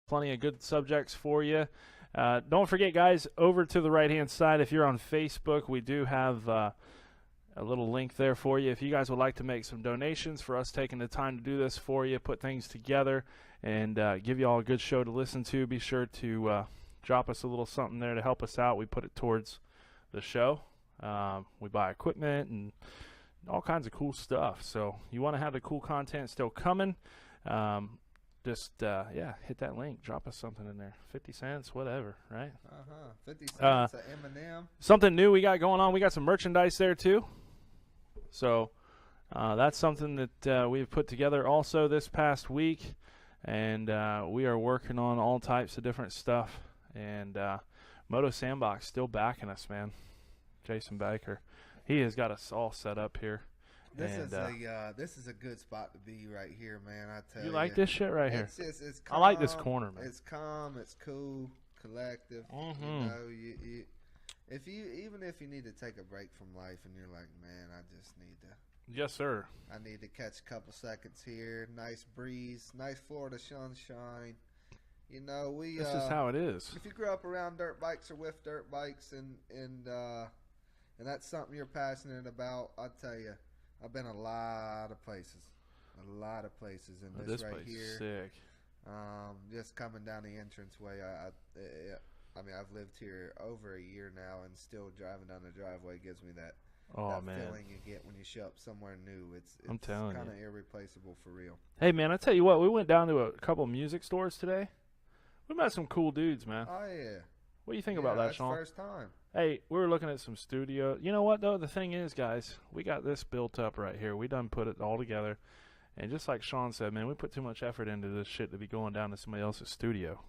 Plenty of good subjects for you. Don't forget, guys, over to the right-hand side, if you're on Facebook, we do have a little link there for you. If you guys would like to make some donations for us taking the time to do this for you, put things together, and give you all a good show to listen to, be sure to drop us a little something there to help us out. We put it towards the show. We buy equipment and all kinds of cool stuff. So you want to have the cool content still coming, hit that link. Drop us something in there. 50 cents, whatever, right? 50 cents, a M&M. Something new we got going on. We got some merchandise there, too. So that's something that we've put together also this past week. And we are working on all types of different stuff. And Moto Sandbox still backing us, man. Jason Baker. He has got us all set up here. This is a good spot to be right here, man. I tell you. You like this shit right here? It's calm, I like this corner, man. It's calm. It's cool. Collective. Mm-hmm. You know, even if you need to take a break from life and you're like, man, I just need to. Yes, sir. I need to catch a couple seconds here. Nice breeze. Nice Florida sunshine. You know, This is how it is. If you grew up around dirt bikes or with dirt bikes and that's something you're passionate about, I'll tell you, I've been a lot of places, and this right place here, is sick. Just coming down the entranceway, I mean, I've lived here over a year now, and still driving down the driveway gives me that feeling you get when you show up somewhere new. It's I'm telling kind you, of irreplaceable for real. Hey, man, I tell you what, we went down to a couple music stores today. We met some cool dudes, man. Oh yeah. What do you think about that, that's Sean? First time. Hey, we were looking at some studio. You know what, though? The thing is, guys, we got this built up right here. We done put it all together. And just like Sean said, man, we put too much effort into this shit to be going down to somebody else's studio.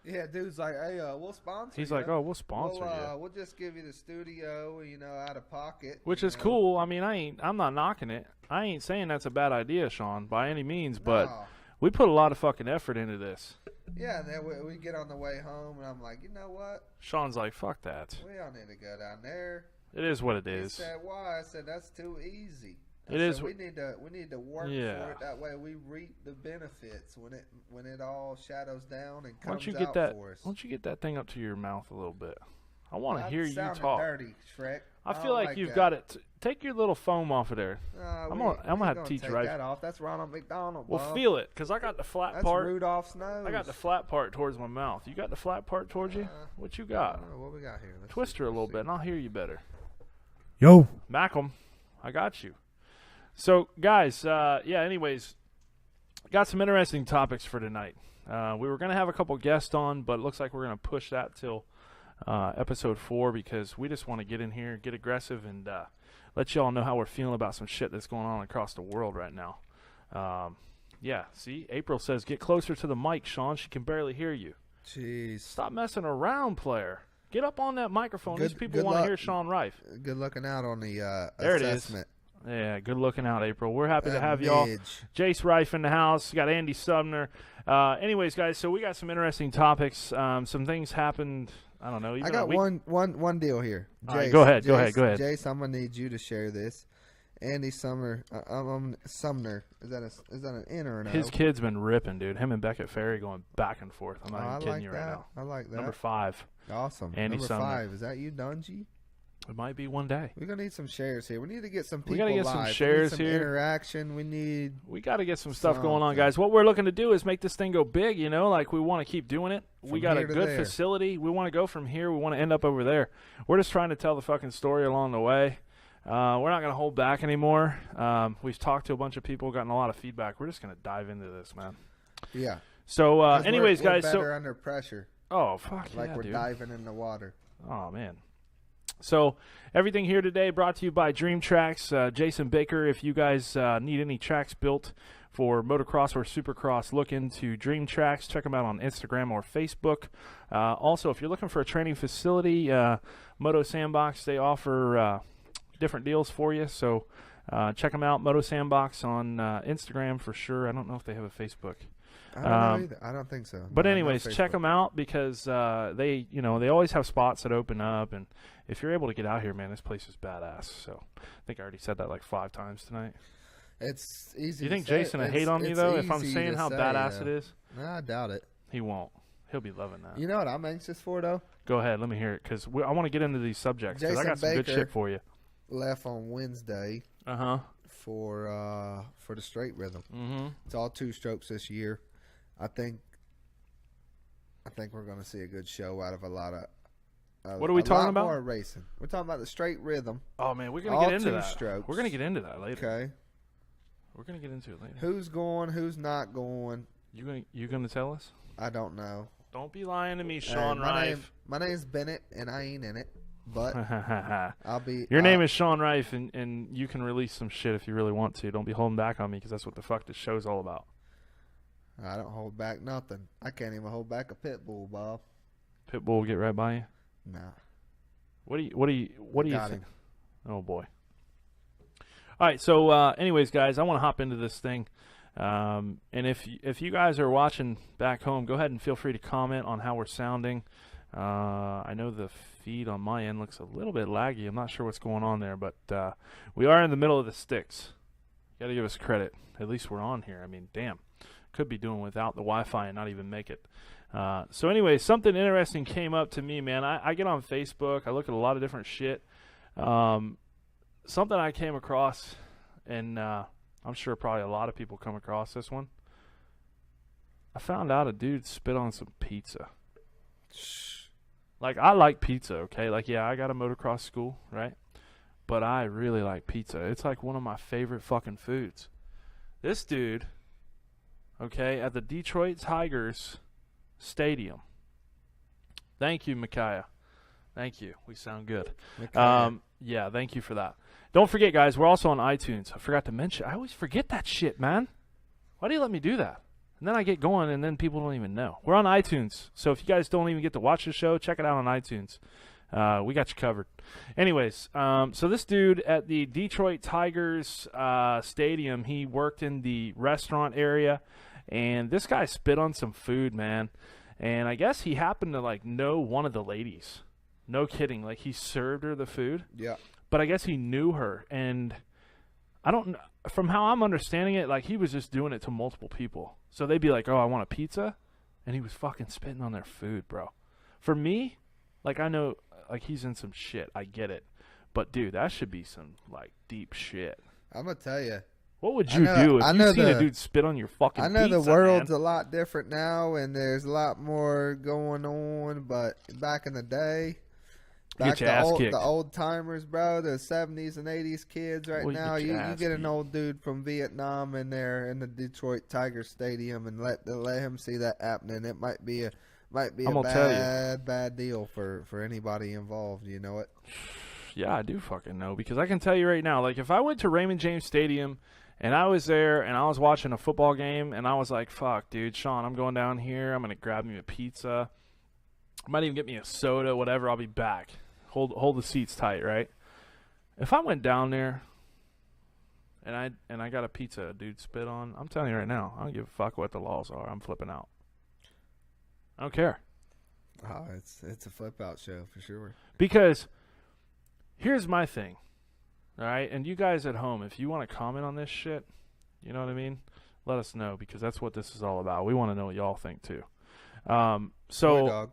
Yeah, dude's like, hey, we'll sponsor you. He's like, oh, we'll sponsor you. We'll just give you the studio, out of pocket. Which is cool. I mean, I'm not knocking it. I ain't saying that's a bad idea, Sean, by any means, but we put a lot of fucking effort into this. Yeah, and then we get on the way home, and I'm like, you know what? Sean's like, fuck that. We don't need to go down there. It is what it is. He said, why? I said, that's too easy. It is. We need to work for it. That way we reap the benefits when it all shadows down and comes out for us. Why don't you get that thing up to your mouth a little bit? I want to hear you talk. Dirty, Shrek. I feel like you've got it. Take your little foam off of there. I'm gonna have to teach you right. That off. That's Ronald McDonald. Well, feel it, because I got the flat part. That's Rudolph's nose. I got the flat part towards my mouth. You got the flat part towards you? What you got? What we got here? Twist her a little bit, and I'll hear you better. Yo. Mac'em, I got you. So, guys, anyways, got some interesting topics for tonight. We were going to have a couple guests on, but it looks like we're going to push that till episode 4 because we just want to get in here, get aggressive, and let you all know how we're feeling about some shit that's going on across the world right now. See, April says, get closer to the mic, Sean. She can barely hear you. Jeez. Stop messing around, player. Get up on that microphone. These people want to hear Sean Rife. Good looking out on the there assessment. It is. Yeah, good looking out, April. We're happy to have y'all. Jace Rife in the house. We got Andy Sumner. Anyways, guys, so we got some interesting topics. Some things happened. I don't know. I got one deal here. Jace, right, go ahead. Jace, I'm gonna need you to share this. Andy Sumner. Sumner. Is that an N or an O? His kid's been ripping, dude. Him and Beckett Ferry going back and forth. I'm not even kidding you right now. I like that. Number 5. Awesome. Andy Number Sumner. 5. Is that you, Dungy? It might be one day. We're gonna need some shares here. We need to get some people. We gotta get live. some shares some here. Interaction. We got to get some stuff going on, guys. What we're looking to do is make this thing go big. Like we want to keep doing it. We got a good facility. We want to go from here. We want to end up over there. We're just trying to tell the fucking story along the way. We're not going to hold back anymore. We've talked to a bunch of people, gotten a lot of feedback. We're just going to dive into this, man. Yeah. So, anyways, we're guys. Better under pressure. Oh, fuck yeah, like we're dude. diving in the water. Oh, man. So, everything here today brought to you by Dream Tracks. Jason Baker, if you guys need any tracks built for motocross or supercross, look into Dream Tracks. Check them out on Instagram or Facebook. Also, if you're looking for a training facility, Moto Sandbox, they offer different deals for you. So, check them out. Moto Sandbox on Instagram for sure. I don't know if they have a Facebook. I don't know either. I don't think so. But anyways, check them out because they always have spots that open up, and if you're able to get out here, man, this place is badass. So I think I already said that like 5 times tonight. It's easy. Do you think Jason would hate on me though if I'm saying how badass it is? No, I doubt it. He won't. He'll be loving that. You know what I'm anxious for, though? Go ahead. Let me hear it, because I want to get into these subjects, because I got some good shit for you. Left on Wednesday for the straight rhythm. Mm-hmm. It's all 2 strokes this year. I think we're going to see a good show out of a lot of what are we talking about? More racing. We're talking about the straight rhythm. Oh, man, we're going to get into that. Strokes. We're going to get into that later. Okay. We're going to get into it later. Who's going, who's not going? You going to tell us? I don't know. Don't be lying to me, Sean Rife. My name's Bennett, and I ain't in it. But I'll be. Your name is Sean Rife, and you can release some shit if you really want to. Don't be holding back on me, because that's what the fuck this show's all about. I don't hold back nothing. I can't even hold back a pit bull, Bob. Pit bull will get right by you? Nah. What do you think? Oh boy. All right. So, anyways, guys, I want to hop into this thing. And if you guys are watching back home, go ahead and feel free to comment on how we're sounding. I know the feed on my end looks a little bit laggy. I'm not sure what's going on there, but we are in the middle of the sticks. You got to give us credit. At least we're on here. I mean, damn. Could be doing without the Wi-Fi and not even make it. So anyway, something interesting came up to me, man. I get on Facebook. I look at a lot of different shit. Something I came across, and I'm sure probably a lot of people come across this one. I found out a dude spit on some pizza. Like, I like pizza, okay? Like, yeah, I got a motocross school, right? But I really like pizza. It's like one of my favorite fucking foods. This dude, okay, at the Detroit Tigers Stadium. Thank you, Micaiah. Thank you. We sound good. Yeah, thank you for that. Don't forget, guys, we're also on iTunes. I forgot to mention. I always forget that shit, man. Why do you let me do that? And then I get going, and then people don't even know. We're on iTunes, so if you guys don't even get to watch the show, check it out on iTunes. We got you covered. Anyways, so this dude at the Detroit Tigers Stadium, he worked in the restaurant area, and this guy spit on some food, man. And I guess he happened to, like, know one of the ladies. No kidding. Like, he served her the food. Yeah. But I guess he knew her, and I don't know. From how I'm understanding it, like, he was just doing it to multiple people. So they'd be like, oh, I want a pizza, and he was fucking spitting on their food, bro. For me, like, I know, like, he's in some shit. I get it. But, dude, that should be some, like, deep shit. I'm going to tell you. What would you do if you seen a dude spit on your fucking pizza, I know the world's a lot different now, and there's a lot more going on, but back in the day, the old timers, bro, the 70s and 80s kids now, you get an old dude from Vietnam in there in the Detroit Tiger Stadium and let him see that happening. It might be a bad deal for anybody involved, you know it? Yeah, I do fucking know, because I can tell you right now, like, if I went to Raymond James Stadium and I was there and I was watching a football game and I was like, fuck, dude, Sean, I'm going down here. I'm going to grab me a pizza. I might even get me a soda, whatever. I'll be back. Hold the seats tight, right? If I went down there and I got a pizza a dude spit on, I'm telling you right now, I don't give a fuck what the laws are. I'm flipping out. I don't care. Oh, it's a flip out show for sure. Because here's my thing. All right, and you guys at home, if you want to comment on this shit, you know what I mean? Let us know, because that's what this is all about. We want to know what y'all think too. Poi Dog.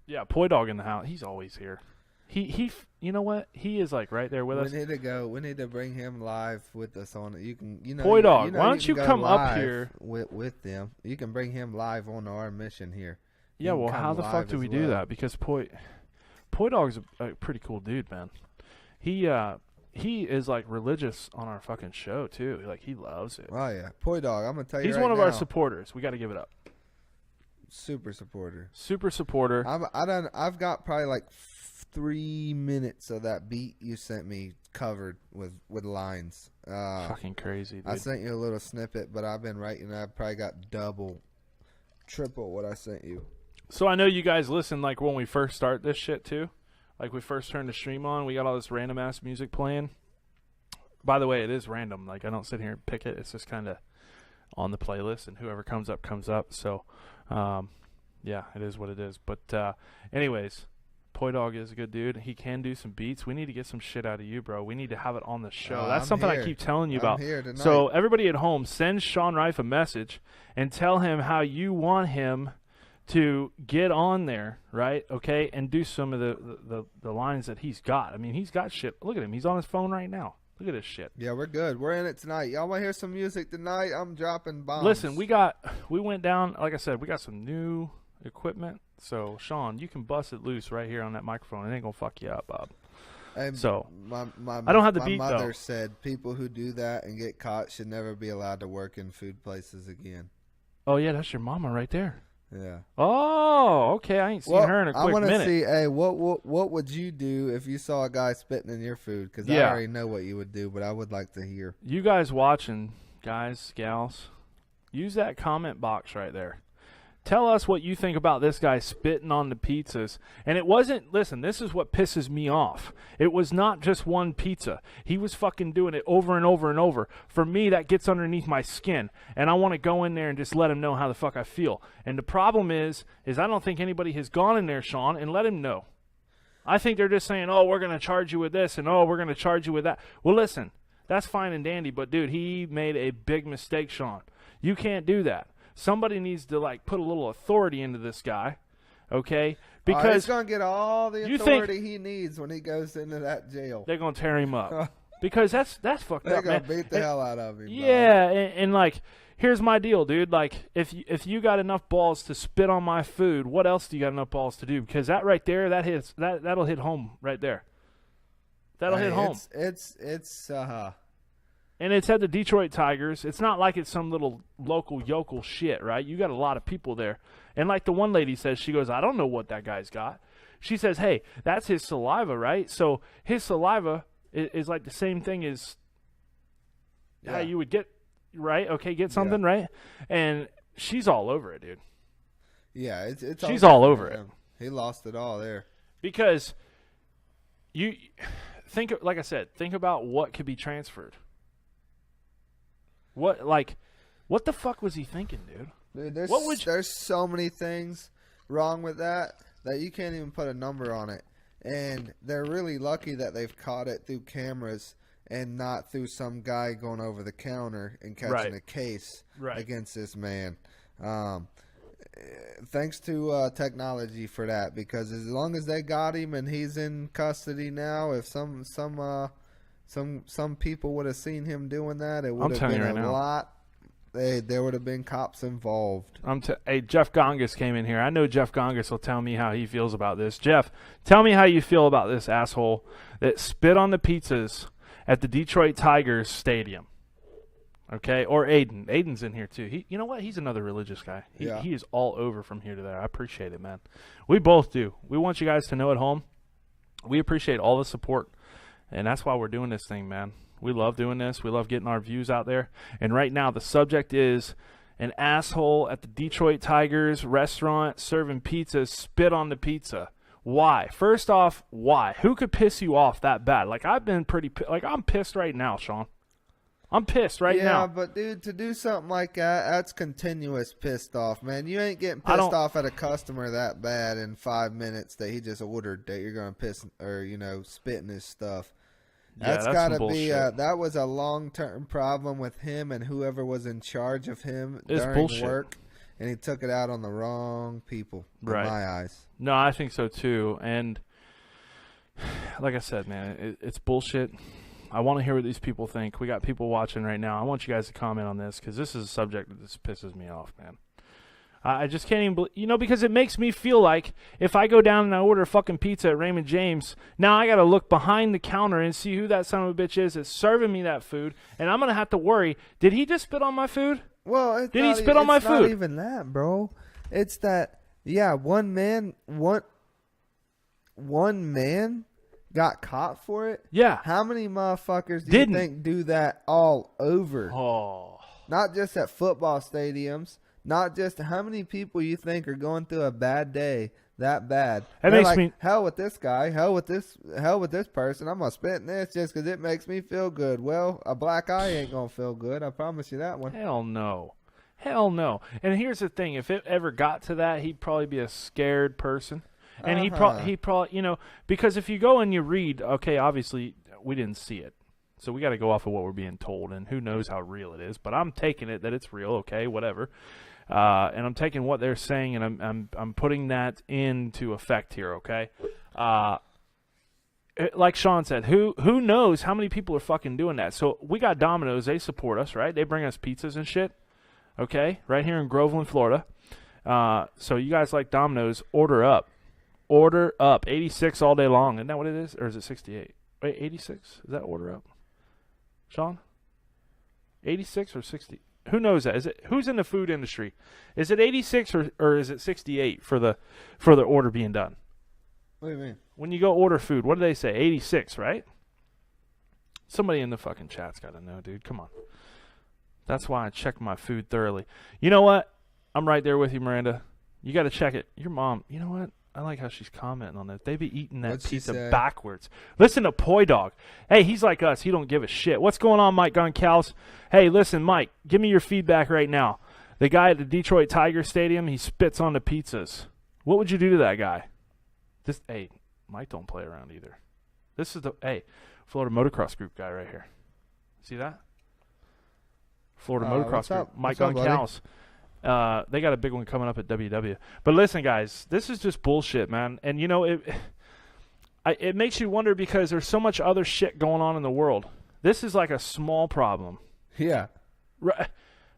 Yeah, Poi Dog in the house. He's always here. He, you know what? He is like right there with us. We need to bring him live with us on it. You can, Poi Dog, why don't you come up here with them? You can bring him live on our mission here. Yeah, well, how the fuck do we do that? Because Poi Dog's a pretty cool dude, man. He is, like, religious on our fucking show, too. Like, he loves it. Oh, yeah. Poi Dog, I'm going to tell you He's one of our supporters. We got to give it up. Super supporter. Super supporter. I've got probably, like, 3 minutes of that beat you sent me covered with lines. Fucking crazy, dude. I sent you a little snippet, but I've been writing. I've probably got double, triple what I sent you. So I know you guys listen, like, when we first start this shit, too. Like, we first turned the stream on, we got all this random-ass music playing. By the way, it is random. Like, I don't sit here and pick it. It's just kind of on the playlist, and whoever comes up, comes up. So, yeah, it is what it is. But anyways, Poi Dog is a good dude. He can do some beats. We need to get some shit out of you, bro. We need to have it on the show. That's something I keep telling you about. Here tonight. So, everybody at home, send Sean Rife a message and tell him how you want him to get on there, right? Okay, and do some of the lines that he's got. I mean, he's got shit. Look at him. He's on his phone right now. Look at this shit. Yeah, we're good. We're in it tonight. Y'all want to hear some music tonight? I'm dropping bombs. Listen, we went down, like I said, we got some new equipment. So, Sean, you can bust it loose right here on that microphone. It ain't going to fuck you up, Bob. And so, I don't have the beat, My mother though. said people who do that and get caught should never be allowed to work in food places again. Oh, yeah, that's your mama right there. Yeah. Oh, okay. I ain't seen her in a quick minute. I want to see, hey, what would you do if you saw a guy spitting in your food? Because I already know what you would do, but I would like to hear. You guys watching, guys, gals, use that comment box right there. Tell us what you think about this guy spitting on the pizzas. And it wasn't, listen, this is what pisses me off. It was not just one pizza. He was fucking doing it over and over and over. For me, that gets underneath my skin. And I want to go in there and just let him know how the fuck I feel. And the problem is I don't think anybody has gone in there, Sean, and let him know. I think they're just saying, oh, we're going to charge you with this, and oh, we're going to charge you with that. Well, listen, that's fine and dandy, but, dude, he made a big mistake, Sean. You can't do that. Somebody needs to, like, put a little authority into this guy, okay? Because he's going to get all the authority he needs when he goes into that jail. They're going to tear him up. Because that's fucked up, man. They're going to beat the hell out of him. Yeah, and, like, here's my deal, dude. Like, if you got enough balls to spit on my food, what else do you got enough balls to do? Because that right there, that'll hit home right there. That'll hit home. And it's at the Detroit Tigers. It's not like it's some little local yokel shit, right? You got a lot of people there. And like the one lady says, she goes, I don't know what that guy's got. She says, hey, that's his saliva, right? So his saliva is like the same thing as how you would get, right? Okay, get something, right? And she's all over it, dude. Yeah, she's all over it. He lost it all there. Because you think, like I said, think about what could be transferred. What the fuck was he thinking, dude? Dude, there's so many things wrong with that you can't even put a number on it. And they're really lucky that they've caught it through cameras and not through some guy going over the counter and catching a case against this man. Thanks to technology for that, because as long as they got him and he's in custody now, if some people would have seen him doing that, it would have been a lot. There would have been cops involved. Hey, Jeff Gongas came in here. I know Jeff Gongas will tell me how he feels about this. Jeff, tell me how you feel about this asshole that spit on the pizzas at the Detroit Tigers stadium. Okay, or Aiden. Aiden's in here too. You know what? He's another religious guy. He is all over from here to there. I appreciate it, man. We both do. We want you guys to know at home, we appreciate all the support. And that's why we're doing this thing, man. We love doing this. We love getting our views out there. And right now, the subject is an asshole at the Detroit Tigers restaurant serving pizzas spit on the pizza. Why? First off, why? Who could piss you off that bad? Like, I've been I'm pissed right now, Sean. I'm pissed now. Yeah, but, dude, to do something like that, that's continuous pissed off, man. You ain't getting pissed off at a customer that bad in 5 minutes that he just ordered that you're going to piss or, spit in his stuff. That's got to be that was a long-term problem with him and whoever was in charge of him during work, and he took it out on the wrong people in my eyes. No, I think so too. And like I said, man, it's bullshit. I want to hear what these people think. We got people watching right now. I want you guys to comment on this because this is a subject that just pisses me off, man. I just can't even believe, because it makes me feel like if I go down and I order a fucking pizza at Raymond James, now I got to look behind the counter and see who that son of a bitch is that's serving me that food, and I'm going to have to worry, did he just spit on my food? Well, did he spit on my food? It's not even that, bro. It's that, one man got caught for it. Yeah. How many motherfuckers do you think do that all over? Oh. Not just at football stadiums. Not just how many people you think are going through a bad day that bad. That makes me hell with this guy, hell with this person. I'm gonna spit in this just because it makes me feel good. Well, a black eye ain't gonna feel good. I promise you that one. Hell no. And here's the thing: if it ever got to that, he'd probably be a scared person. And he probably, because if you go and you read, okay, obviously we didn't see it. So we got to go off of what we're being told, and who knows how real it is. But I'm taking it that it's real, okay, whatever. And I'm taking what they're saying and I'm putting that into effect here, okay? Like Sean said, who knows how many people are fucking doing that? So we got Domino's. They support us, right? They bring us pizzas and shit, okay? Right here in Groveland, Florida. So you guys like Domino's, order up. Order up. 86 all day long. Isn't that what it is? Or is it 68? Wait, 86? Is that order up? Sean? 86 or 60? Who knows that? Is it? Who's in the food industry? Is it 86 or is it 68 for the order being done? What do you mean? When you go order food, what do they say? 86, right? Somebody in the fucking chat's got to know, dude. Come on. That's why I check my food thoroughly. You know what? I'm right there with you, Miranda. You got to check it. Your mom, you know what? I like how she's commenting on that. They be eating that pizza backwards. Listen to Poi Dog. Hey, he's like us. He don't give a shit. What's going on, Mike Goncalves? Hey, listen, Mike, give me your feedback right now. The guy at the Detroit Tiger Stadium, he spits on the pizzas. What would you do to that guy? Hey, Mike don't play around either. This is Florida Motocross Group guy right here. See that? Florida Motocross Group. Mike Goncalves. They got a big one coming up at WW. But listen, guys, this is just bullshit, man. And, you know, it makes you wonder because there's so much other shit going on in the world. This is like a small problem. Yeah.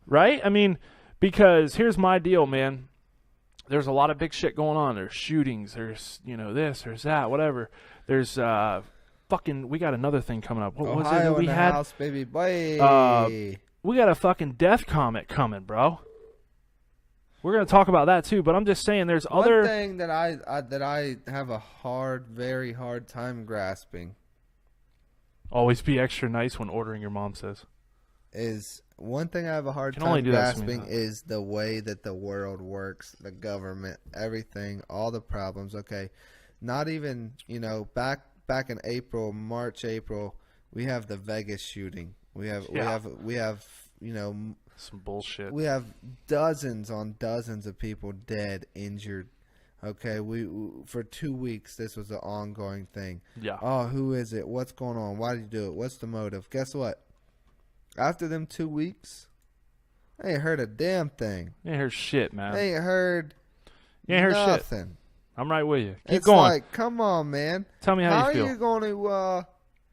Right? I mean, because here's my deal, man. There's a lot of big shit going on. There's shootings. There's, you know, this. There's that. Whatever. There's we got another thing coming up. What was it that we had? House, baby boy. We got a fucking death comet coming, bro. We're going to talk about that too, but I'm just saying there's other... One thing that I have a very hard time grasping. Always be extra nice when ordering, your mom says. Is one thing I have a hard time grasping is the way that the world works, the government, everything, all the problems. Okay, not even, you know, back in March, April, we have the Vegas shooting. We have, you know, some bullshit. We have dozens on dozens of people dead, injured. Okay, for 2 weeks this was an ongoing thing. Yeah. Oh, who is it? What's going on? Why did you do it? What's the motive? Guess what? After them 2 weeks, I ain't heard a damn thing. You ain't heard shit, man. I ain't heard nothing. Shit. I'm right with you. Keep it's going. Like, come on, man. Tell me how you feel.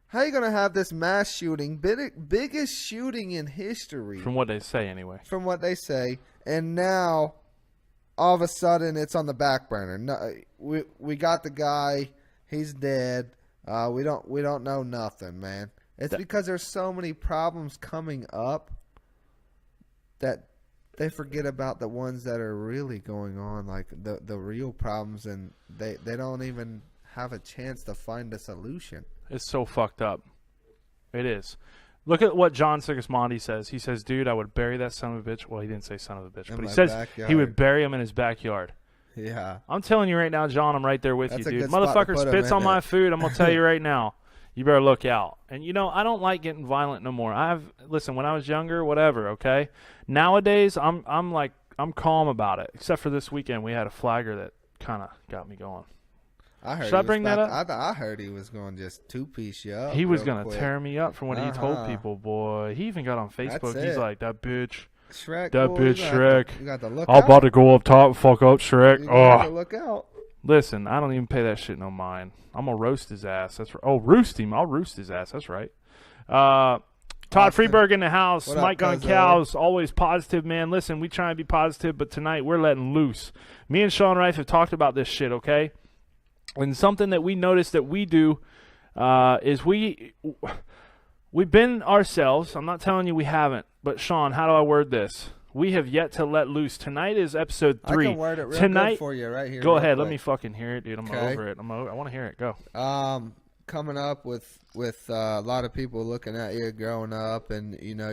How are you going to have this mass shooting, biggest shooting in history? From what they say, anyway. From what they say. And now, all of a sudden, it's on the back burner. No, we got the guy. He's dead. We don't know nothing, man. It's because there's so many problems coming up that they forget about the ones that are really going on, like the real problems, and they don't even have a chance to find a solution. It's so fucked up. It is. Look at what John Sigismondi says. He says, dude, I would bury that son of a bitch. Well, he didn't say son of a bitch, but he says he would bury him in his backyard. Yeah. I'm telling you right now, John, I'm right there with you, dude. Motherfucker spits on my food. I'm going to tell you right now. You better look out. And, you know, I don't like getting violent no more. Listen, when I was younger, whatever, okay? Nowadays, I'm calm about it. Except for this weekend, we had a flagger that kind of got me going. Should I bring that up? I heard he was going to just two-piece you up. He was going to tear me up from what he told people, boy. He even got on Facebook. He's like, that bitch. Shrek. That bitch, Shrek. You got to look I'm about to go up top and fuck up Shrek. You got to look out. Listen, I don't even pay that shit no mind. I'm going to roast his ass. That's right. Oh, roost him. I'll roost his ass. That's right. Todd Freeberg in the house. What Mike up, on cows. Always positive, man. Listen, we try and be positive, but tonight we're letting loose. Me and Sean Rife have talked about this shit, okay? And something that we noticed that we do is we've been ourselves. I'm not telling you we haven't, but Sean, how do I word this? We have yet to let loose. Tonight is episode 3. I can word it real good for you right here. Go ahead. Let me fucking hear it, dude. I'm over it. I want to hear it. Go. Coming up with a lot of people looking at you growing up, and you know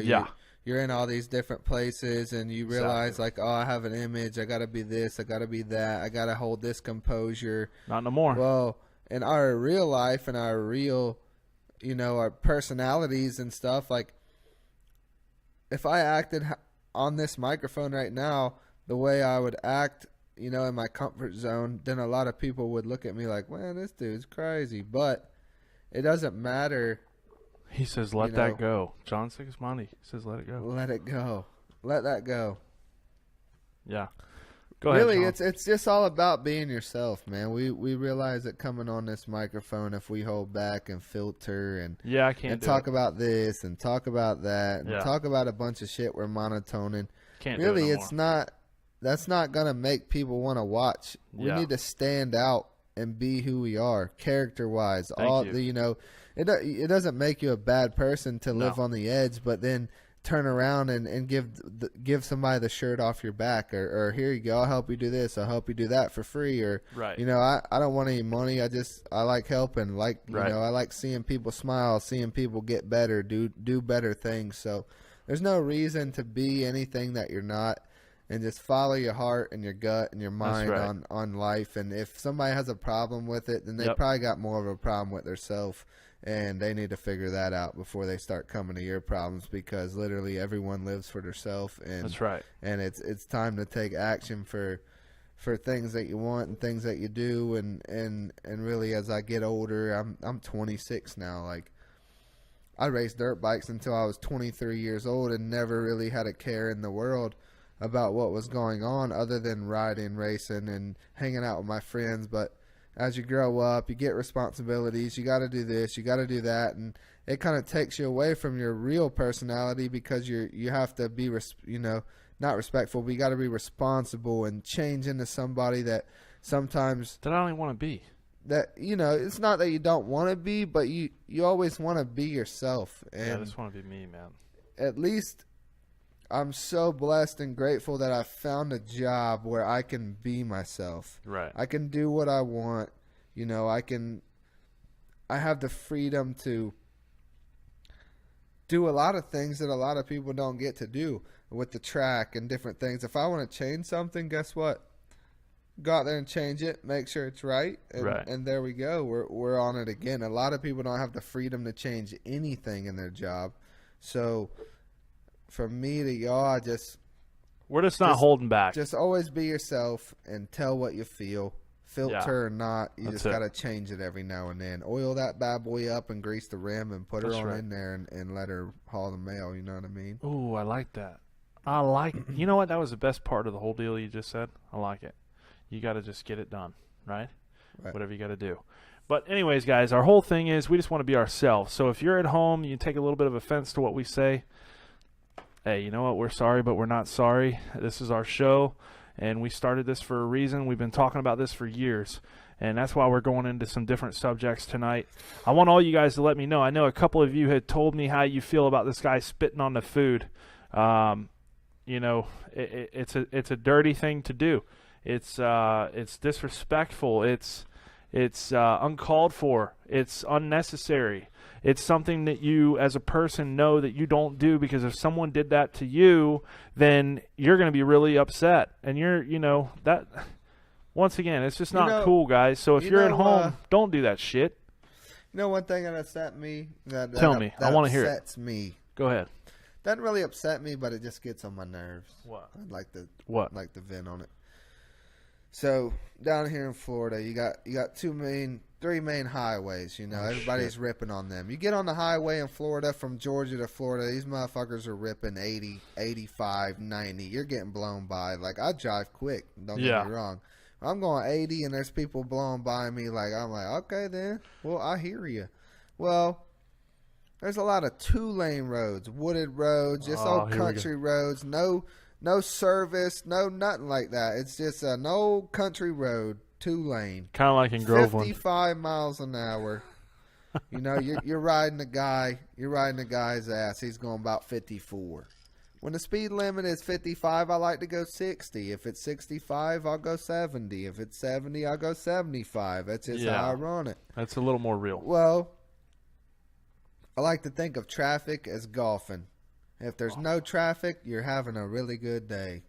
you're in all these different places, and you realize like, oh, I have an image. I got to be this. I got to be that. I got to hold this composure. Not no more. Well, in our real life and our real, you know, our personalities and stuff, like if I acted on this microphone right now the way I would act, you know, in my comfort zone, then a lot of people would look at me like, man, this dude's crazy. But it doesn't matter. He says, let that go. John Sigismondi says, let it go. Let it go. Let that go. Yeah. Go ahead, really, Sean. it's just all about being yourself, man. We realize that coming on this microphone, if we hold back and filter and I can't and talk about this and talk about that and talk about a bunch of shit we're monotoning, can't really, do it no it's more. not. That's not gonna make people want to watch. We need to stand out and be who we are, character-wise. It doesn't make you a bad person to live on the edge, but then turn around and give somebody the shirt off your back, or here you go, I'll help you do this, I'll help you do that for free, or I don't want any money, I like helping, I like seeing people smile, seeing people get better, do better things. So there's no reason to be anything that you're not, and just follow your heart and your gut and your mind on life. And if somebody has a problem with it, then they probably got more of a problem with themselves. And they need to figure that out before they start coming to your problems, because literally everyone lives for themselves. And that's right. And it's time to take action for things that you want and things that you do. And really, as I get older, I'm 26 now. Like, I raced dirt bikes until I was 23 years old and never really had a care in the world about what was going on other than riding, racing, and hanging out with my friends. But as you grow up, you get responsibilities. You got to do this, you got to do that, and it kind of takes you away from your real personality, because you have to be not respectful, but you got to be responsible and change into somebody that sometimes that I don't even want to be. That it's not that you don't want to be, but you always want to be yourself. And I just want to be me, man. At least I'm so blessed and grateful that I found a job where I can be myself. Right. I can do what I want. I have the freedom to do a lot of things that a lot of people don't get to do with the track and different things. If I want to change something, guess what? Go out there and change it, make sure it's right. And there we go. We're on it again. A lot of people don't have the freedom to change anything in their job. So from me to y'all, we're just not holding back. Just always be yourself and tell what you feel. Filter or not, you just got to change it every now and then. Oil that bad boy up and grease the rim and put her on in there and let her haul the mail. You know what I mean? Ooh, I like that. You know what? That was the best part of the whole deal you just said. I like it. You got to just get it done, right? Whatever you got to do. But anyways, guys, our whole thing is we just want to be ourselves. So if you're at home, you take a little bit of offense to what we say, hey, you know what? We're sorry, but we're not sorry. This is our show, and we started this for a reason. We've been talking about this for years, and that's why we're going into some different subjects tonight. I want all you guys to let me know. I know a couple of you had told me how you feel about this guy spitting on the food. It's a dirty thing to do. It's disrespectful. It's uncalled for. It's unnecessary. It's something that you as a person know that you don't do, because if someone did that to you, then you're going to be really upset. And that once again, it's just not cool, guys. So if you're at home, don't do that shit. One thing that upset me. Tell me. I want to hear it. Upsets me. Go ahead. Doesn't really upset me, but it just gets on my nerves. What? I'd like to vent on it. So down here in Florida, you got three main highways. Everybody's ripping on them. You get on the highway in Florida from Georgia to Florida, these motherfuckers are ripping 80, 85, 90. You're getting blown by. Like, I drive quick. Don't get me wrong. I'm going 80, and there's people blowing by me. I'm like, okay then. Well, I hear you. Well, there's a lot of 2-lane roads, wooded roads, just old country roads. No service, no nothing like that. It's just an old country road, 2-lane. Kind of like in Groveland. 55 miles an hour. You're riding the guy. You're riding the guy's ass. He's going about 54. When the speed limit is 55, I like to go 60. If it's 65, I'll go 70. If it's 70, I'll go 75. That's just how I run it. That's a little more real. Well, I like to think of traffic as golfing. If there's no traffic, you're having a really good day.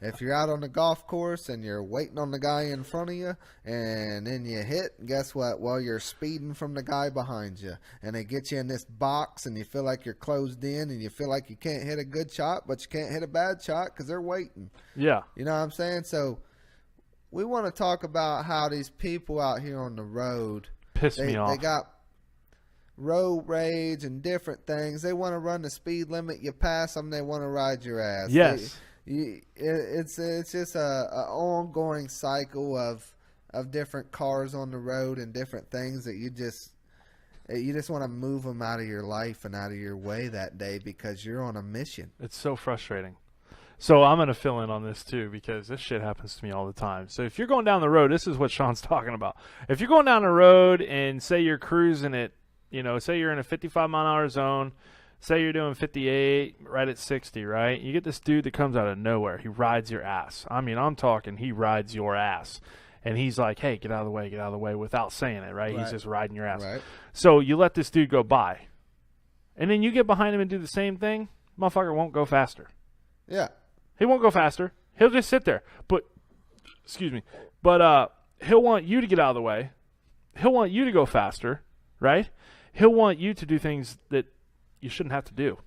If you're out on the golf course and you're waiting on the guy in front of you, and then you hit, guess what? Well, you're speeding from the guy behind you. And they get you in this box, and you feel like you're closed in, and you feel like you can't hit a good shot, but you can't hit a bad shot because they're waiting. Yeah. You know what I'm saying? So we want to talk about how these people out here on the road piss me off. They got road rage and different things. They want to run the speed limit. You pass them, they want to ride your ass. Yes. It's just a ongoing cycle of different cars on the road and different things that you just want to move them out of your life and out of your way that day because you're on a mission. It's so frustrating. So I'm going to fill in on this too because this shit happens to me all the time. So if you're going down the road, this is what Sean's talking about. If you're going down the road and say you're cruising it, say you're in a 55-mile-an-hour zone, say you're doing 58 right at 60, right? You get this dude that comes out of nowhere. He rides your ass. I mean, I'm talking he rides your ass. And he's like, hey, get out of the way, without saying it, right? He's just riding your ass. Right. So you let this dude go by. And then you get behind him and do the same thing, motherfucker won't go faster. Yeah. He won't go faster. He'll just sit there. But he'll want you to get out of the way. He'll want you to go faster, right? He'll want you to do things that you shouldn't have to do.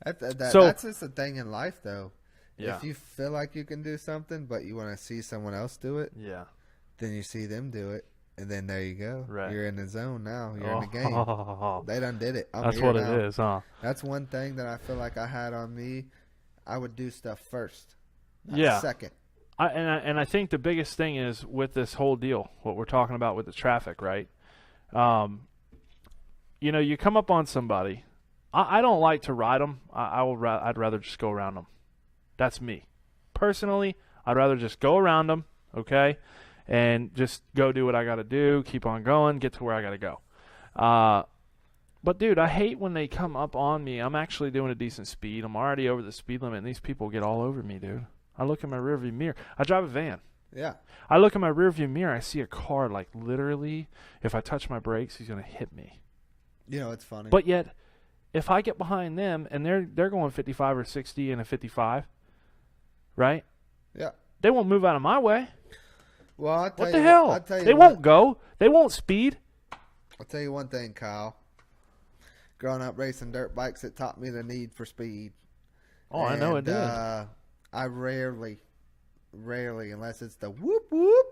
That's just a thing in life, though. Yeah. If you feel like you can do something, but you want to see someone else do it, yeah, then you see them do it, and then there you go. Right. You're in the zone now. You're in the game. They done did it. That's what it is, huh? That's one thing that I feel like I had on me. I would do stuff first, not yeah, second. I think the biggest thing is with this whole deal, what we're talking about with the traffic, right? You come up on somebody. I don't like to ride them. I'd rather just go around them. That's me. Personally, I'd rather just go around them, okay, and just go do what I got to do, keep on going, get to where I got to go. But, dude, I hate when they come up on me. I'm actually doing a decent speed. I'm already over the speed limit, and these people get all over me, dude. I look in my rearview mirror. I drive a van. Yeah. I look in my rearview mirror. I see a car, like, literally, if I touch my brakes, he's going to hit me. It's funny. But yet, if I get behind them, and they're going 55 or 60 in a 55, right? Yeah. They won't move out of my way. Well, what the hell? They won't go. They won't speed. I'll tell you one thing, Kyle. Growing up racing dirt bikes, it taught me the need for speed. Oh, I know it did. I rarely, unless it's the whoop whoop,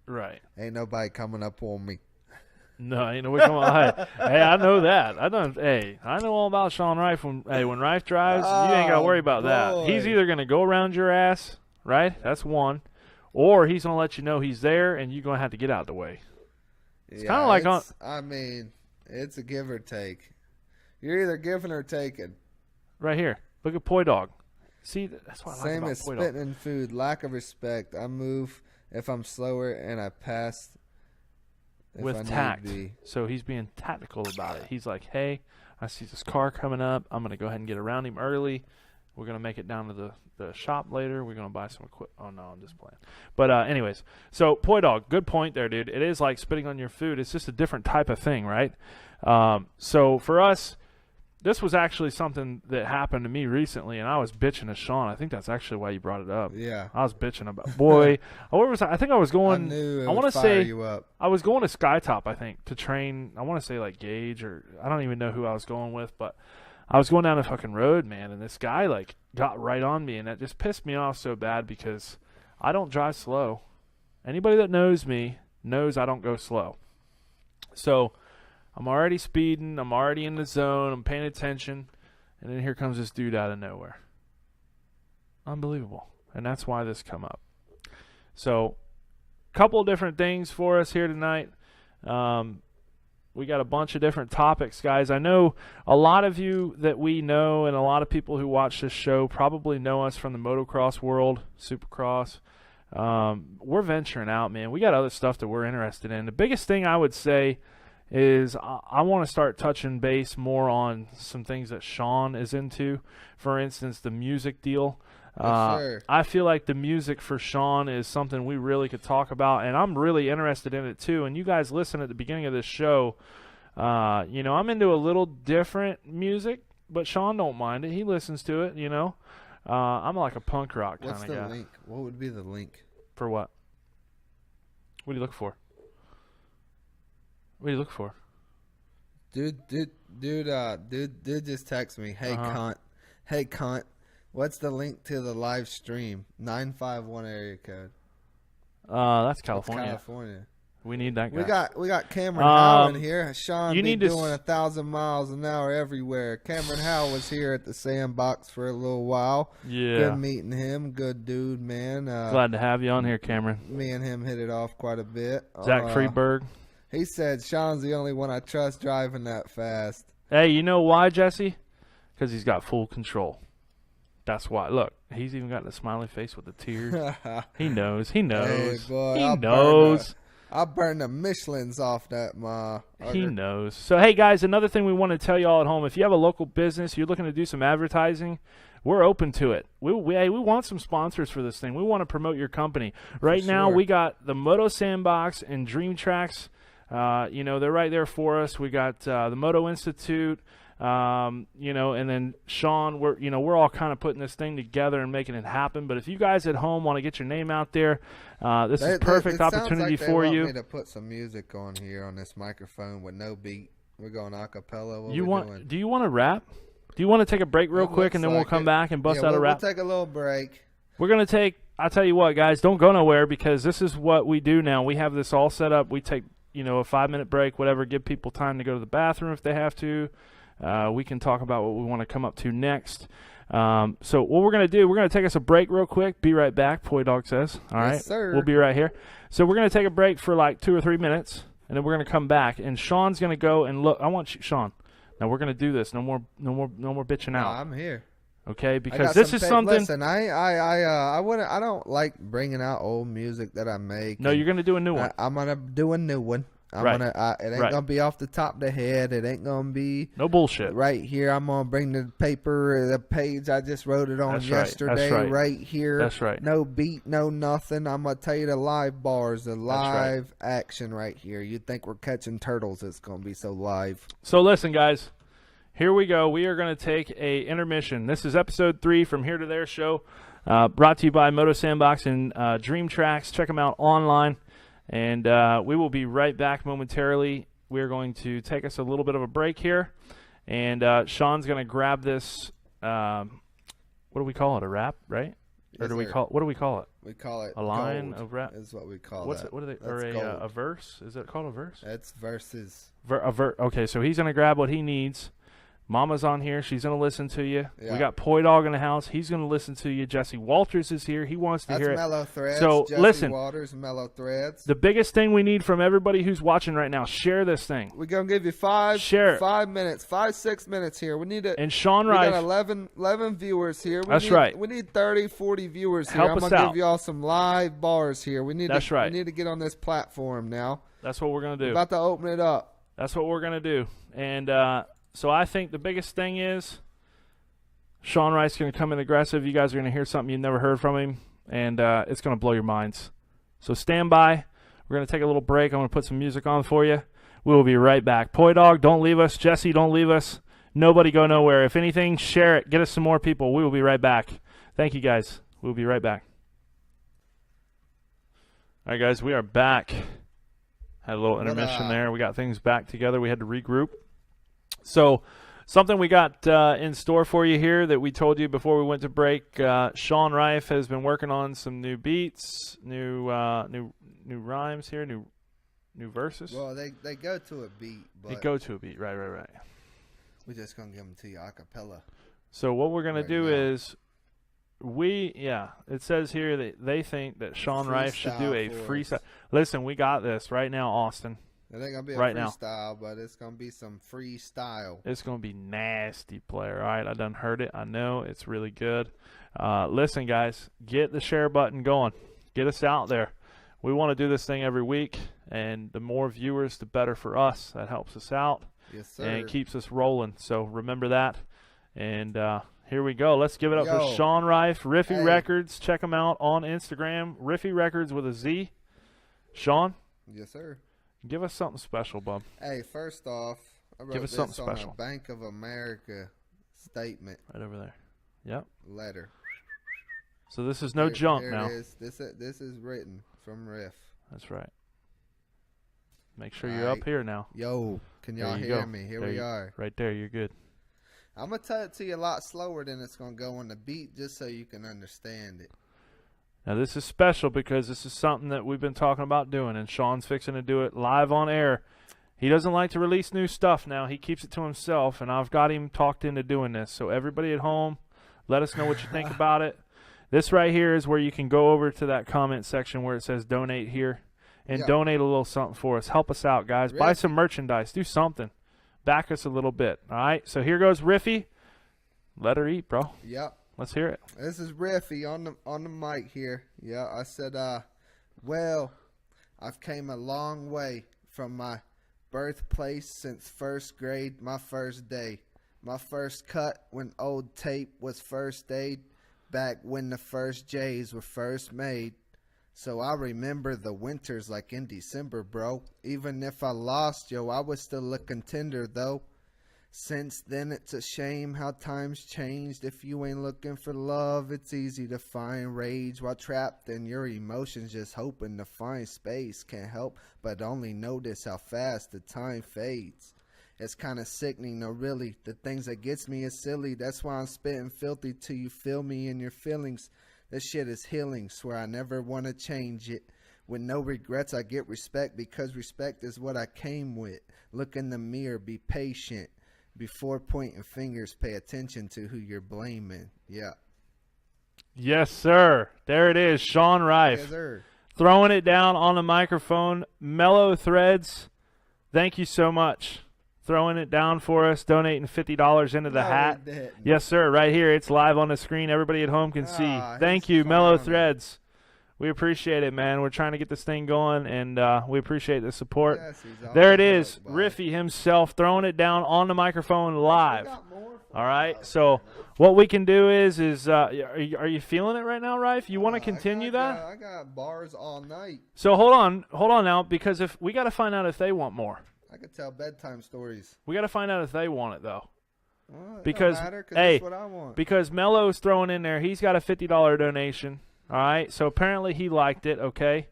right? Ain't nobody coming up on me. No, ain't nobody coming on. Hey, I know that. I know all about Sean Rife. When Rife drives, you ain't got to worry about that. He's either going to go around your ass, right? That's one, or he's going to let you know he's there, and you're going to have to get out of the way. It's kind of like it's a give or take. You're either giving or taking. Right here. Look at Poi Dog. See, that's what I like Same about as Poi spitting Dog. in food. Lack of respect. I move if I'm slower, and I pass with tact. So he's being tactical about it. He's like, hey, I see this car coming up. I'm going to go ahead and get around him early. We're going to make it down to the shop later. We're going to buy some equipment. Oh, no, I'm just playing. But anyways, so Poi Dog, good point there, dude. It is like spitting on your food. It's just a different type of thing, right? So for us, this was actually something that happened to me recently, and I was bitching to Sean. I think that's actually why you brought it up. Yeah. I was bitching about, boy, where was I? I think I was going, I want to say you up. I was going to Skytop, I think, to train, I want to say like Gage, or I don't even know who I was going with, but I was going down the fucking road, man, and this guy like got right on me, and that just pissed me off so bad because I don't drive slow. Anybody that knows me knows I don't go slow. So I'm already speeding. I'm already in the zone. I'm paying attention. And then here comes this dude out of nowhere. Unbelievable. And that's why this come up. So, couple different things for us here tonight. We got a bunch of different topics, guys. I know a lot of you that we know and a lot of people who watch this show probably know us from the motocross world, Supercross. We're venturing out, man. We got other stuff that we're interested in. The biggest thing I would say is I want to start touching base more on some things that Sean is into. For instance, the music deal. Sure. I feel like the music for Sean is something we really could talk about, and I'm really interested in it too. And you guys listen at the beginning of this show. I'm into a little different music, but Sean don't mind it. He listens to it, I'm like a punk rock kind of guy. What's the link? What would be the link? For what? What do you look for? What are you looking for? Dude just texted me. Hey, cunt. Hey, cunt. What's the link to the live stream? 951 area code. That's California. That's California. We need that guy. We got Cameron Howe in here. Sean be doing 1,000 miles an hour everywhere. Cameron Howe was here at the Sandbox for a little while. Yeah. Good meeting him. Good dude, man. Glad to have you on here, Cameron. Me and him hit it off quite a bit. Zach Freeberg. He said Sean's the only one I trust driving that fast. Hey, you know why, Jesse? Because he's got full control. That's why. Look, he's even got the smiley face with the tears. He knows. He knows. Hey, boy, he knows. I'll burn the Michelins off that He knows. So, hey, guys, another thing we want to tell you all at home, if you have a local business, you're looking to do some advertising, we're open to it. We want some sponsors for this thing. We want to promote your company. Right now, we got the Moto Sandbox and Dream Tracks. They're right there for us. We got the Moto Institute. And then Sean, we're all kind of putting this thing together and making it happen. But if you guys at home want to get your name out there, this is a perfect opportunity for you. They want me to put some music on here on this microphone with no beat. We're going a cappella. Do you want to rap? Do you want to take a break real quick and then we'll come back and bust out a rap? We'll take a little break. We're going to take, I'll tell you what, guys, don't go nowhere because this is what we do now. We have this all set up. We take, a 5-minute break, whatever, give people time to go to the bathroom if they have to. We can talk about what we want to come up to next. So what we're going to do, we're going to take us a break real quick. Be right back, Poi Dog says. All right, yes, sir. We'll be right here. So we're going to take a break for like 2 or 3 minutes, and then we're going to come back. And Sean's going to go and look. I want you, Sean. Now we're going to do this. No more bitching out. No, I'm here. Okay, because this is something. Listen, I don't like bringing out old music that I make. No, you're going to do a new one. I'm going to do a new one. It ain't gonna be off the top of the head. It ain't gonna be no bullshit. Right here, I'm gonna bring the page I just wrote it on yesterday. Right here. That's right. No beat, no nothing. I'm gonna tell you the live bars, the live action right here. You'd think we're catching turtles. It's gonna be so live. So listen, guys. Here we go. We are gonna take a intermission. This is episode 3 from Here to There show, brought to you by Moto Sandbox and Dream Tracks. Check them out online. And we will be right back momentarily. We're going to take us a little bit of a break here. And Sean's going to grab this, what do we call it, a rap, right? Or what do we call it? We call it a line gold of rap. Is what we call it. What are they? Or a verse? Is it called a verse? It's verses. Okay, so he's going to grab what he needs. Mama's on here. She's going to listen to you. Yeah. We got Poi Dog in the house. He's going to listen to you. Jesse Walters is here. He wants to hear it. That's Mellow Threads. So Jesse listen. Walters, Mellow Threads. The biggest thing we need from everybody who's watching right now, share this thing. We're going to give you 5 minutes, 5-6 minutes here. We need it. And Sean Rife. We got 11 viewers here. That's right. We need 30, 40 viewers here. Help I'm us going to out. give you all some live bars here. We need right. We need to get on this platform now. That's what we're going to do. We're about to open it up. That's what we're going to do. And so I think the biggest thing is Sean Rice is going to come in aggressive. You guys are going to hear something you've never heard from him, and it's going to blow your minds. So stand by. We're going to take a little break. I'm going to put some music on for you. We will be right back. Poi Dog, don't leave us. Jesse, don't leave us. Nobody go nowhere. If anything, share it. Get us some more people. We will be right back. Thank you, guys. We'll be right back. All right, guys, we are back. Had a little intermission there. We got things back together. We had to regroup. So something we got in store for you here that we told you before we went to break. Sean Rife has been working on some new beats, new rhymes here, new verses. Well, they go to a beat. But they go to a beat, right. We're just going to give them to you a cappella. So what we're going to do is it says here that they think that Sean Rife should do a freestyle. Listen, we got this right now, Austin. It ain't going to be a freestyle, but it's going to be some freestyle. It's going to be nasty, player. All right, I done heard it. I know it's really good. Listen, guys, get the share button going. Get us out there. We want to do this thing every week, and the more viewers, the better for us. That helps us out. Yes, sir. And keeps us rolling. So remember that. And here we go. Let's give it up for Sean Rife, Riffy Records. Check them out on Instagram. Riffy Records with a Z. Sean? Yes, sir. Give us something special, bub. Hey, first off, I wrote this on a Bank of America statement. Right over there. Yep. Letter. So this is no junk now. It is. This is written from Riff. That's right. Make sure you're up here now. Yo, can y'all hear me? Here we are. Right there. You're good. I'm going to tell it to you a lot slower than it's going to go on the beat just so you can understand it. Now, this is special because this is something that we've been talking about doing, and Sean's fixing to do it live on air. He doesn't like to release new stuff now. He keeps it to himself, and I've got him talked into doing this. So everybody at home, let us know what you think about it. This right here is where you can go over to that comment section where it says donate here and donate a little something for us. Help us out, guys. Buy some merchandise. Do something. Back us a little bit. All right? So here goes Riffy. Let her eat, bro. Yep. Let's hear it. This is Riffy on the mic here. Yeah, I said, well, I've came a long way from my birthplace since first grade, my first day. My first cut when old tape was first aid, back when the first J's were first made. So I remember the winters like in December, bro. Even if I lost, yo, I was still a contender, though. Since then, it's a shame how times changed. If you ain't looking for love, it's easy to find rage while trapped in your emotions, just hoping to find space. Can't help but only notice how fast the time fades. It's kind of sickening, no really. The things that gets me is silly. That's why I'm spitting filthy till you feel me in your feelings. This shit is healing, swear I never want to change it. With no regrets, I get respect because respect is what I came with. Look in the mirror, be patient. Before pointing fingers, pay attention to who you're blaming. Yeah. Yes, sir. There it is. Sean Rife. Yes, sir. Throwing it down on the microphone. Mellow Threads, thank you so much. Throwing it down for us, donating $50 into the hat. Yes, sir. Right here. It's live on the screen. Everybody at home can see. Thank you, Mellow Threads. We appreciate it, man. We're trying to get this thing going, and we appreciate the support. Yes, there it is. Riffy himself throwing it down on the microphone live. All right. So what we can do is are you feeling it right now, Rife? You want to continue that? I got bars all night. So hold on now, because if we got to find out if they want more. I could tell bedtime stories. We got to find out if they want it though. Well, because that's what I want. Because Mello's throwing in there. He's got a $50 donation. All right, so apparently he liked it, okay?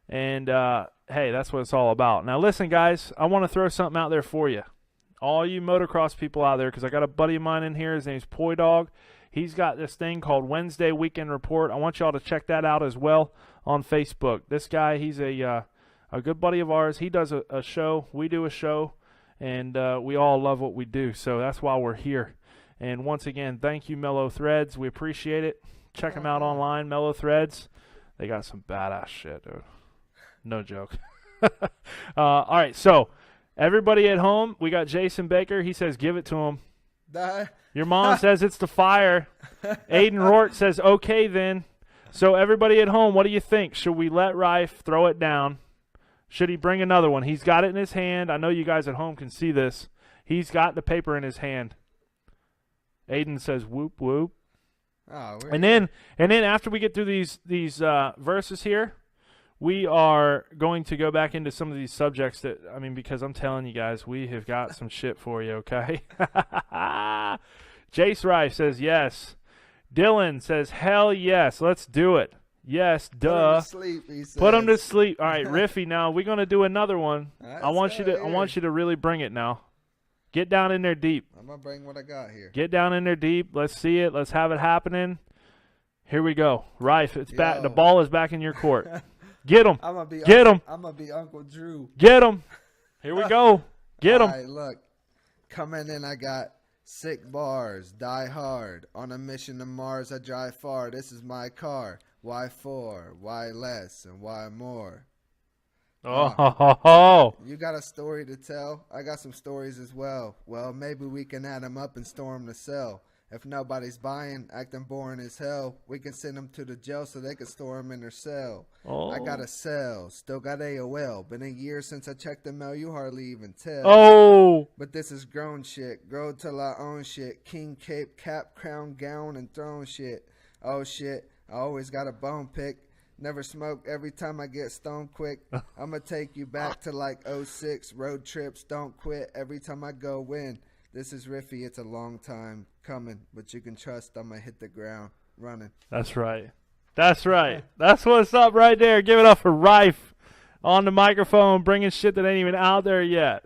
And, hey, that's what it's all about. Now, listen, guys, I want to throw something out there for you. All you motocross people out there, because I got a buddy of mine in here. His name's Poi Dog. He's got this thing called Wednesday Weekend Report. I want y'all to check that out as well on Facebook. This guy, he's a good buddy of ours. He does a show. We do a show, and we all love what we do, so that's why we're here. And once again, thank you, Mellow Threads. We appreciate it. Check them out online, Mellow Threads. They got some badass shit, dude. No joke. All right, so everybody at home, we got Jason Baker. He says, give it to him. Your mom says it's the fire. Aiden Rort says, okay, then. So everybody at home, what do you think? Should we let Rife throw it down? Should he bring another one? He's got it in his hand. I know you guys at home can see this. He's got the paper in his hand. Aiden says, whoop, whoop. Oh, and then after we get through these verses here, we are going to go back into some of these subjects that, I mean, because I'm telling you guys, we have got some shit for you, okay? Jace Rife says yes. Dylan says, hell yes, let's do it. Yes, duh. Put him to sleep. All right, Riffy, now we're going to do another one. I want you to really bring it now. Get down in there deep. I'm going to bring what I got here. Get down in there deep. Let's see it. Let's have it happening. Here we go. Rife, it's back. The ball is back in your court. Get him. Get him. I'm going to be Uncle Drew. Get him. Here we go. Get him. All right, look. Coming in, I got sick bars. Die hard. On a mission to Mars, I drive far. This is my car. Why for? Why less? And why more? You got a story to tell? I got some stories as well. Well, maybe we can add them up and store them to sell. If nobody's buying, acting boring as hell, we can send them to the jail so they can store them in their cell. I got a cell, still got AOL. Been a year since I checked the mail, you hardly even tell. But this is grown shit. Grow till I own shit. King, cape, cap, crown, gown, and throne shit. Oh shit, I always got a bone pick. Never smoke every time I get stoned quick. I'ma take you back to like 06. Road trips, don't quit every time I go win. This is Riffy. It's a long time coming, but you can trust I'ma hit the ground running. That's right. That's right. That's what's up right there. Give it up for Rife on the microphone, bringing shit that ain't even out there yet.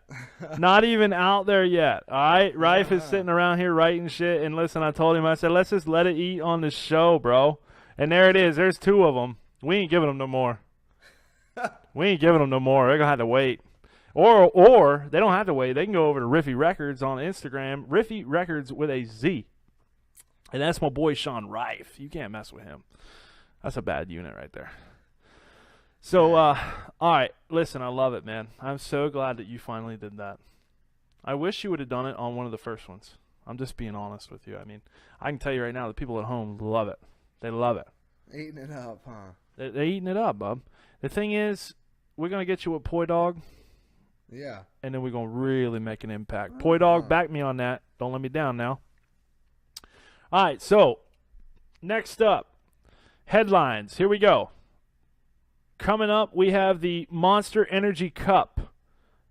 Not even out there yet. All right? Rife is sitting around here writing shit. And listen, I told him, I said, let's just let it eat on the show, bro. And there it is. There's 2 of them. We ain't giving them no more. We ain't giving them no more. They're going to have to wait. Or they don't have to wait. They can go over to Riffy Records on Instagram. Riffy Records with a Z. And that's my boy Sean Rife. You can't mess with him. That's a bad unit right there. So, all right. Listen, I love it, man. I'm so glad that you finally did that. I wish you would have done it on one of the first ones. I'm just being honest with you. I mean, I can tell you right now, the people at home love it. They love it. Eating it up, huh? They're eating it up, bub. The thing is, we're going to get you a Poi Dog. Yeah. And then we're going to really make an impact. Poi Dog, back me on that. Don't let me down now. All right, so next up, headlines. Here we go. Coming up, we have the Monster Energy Cup.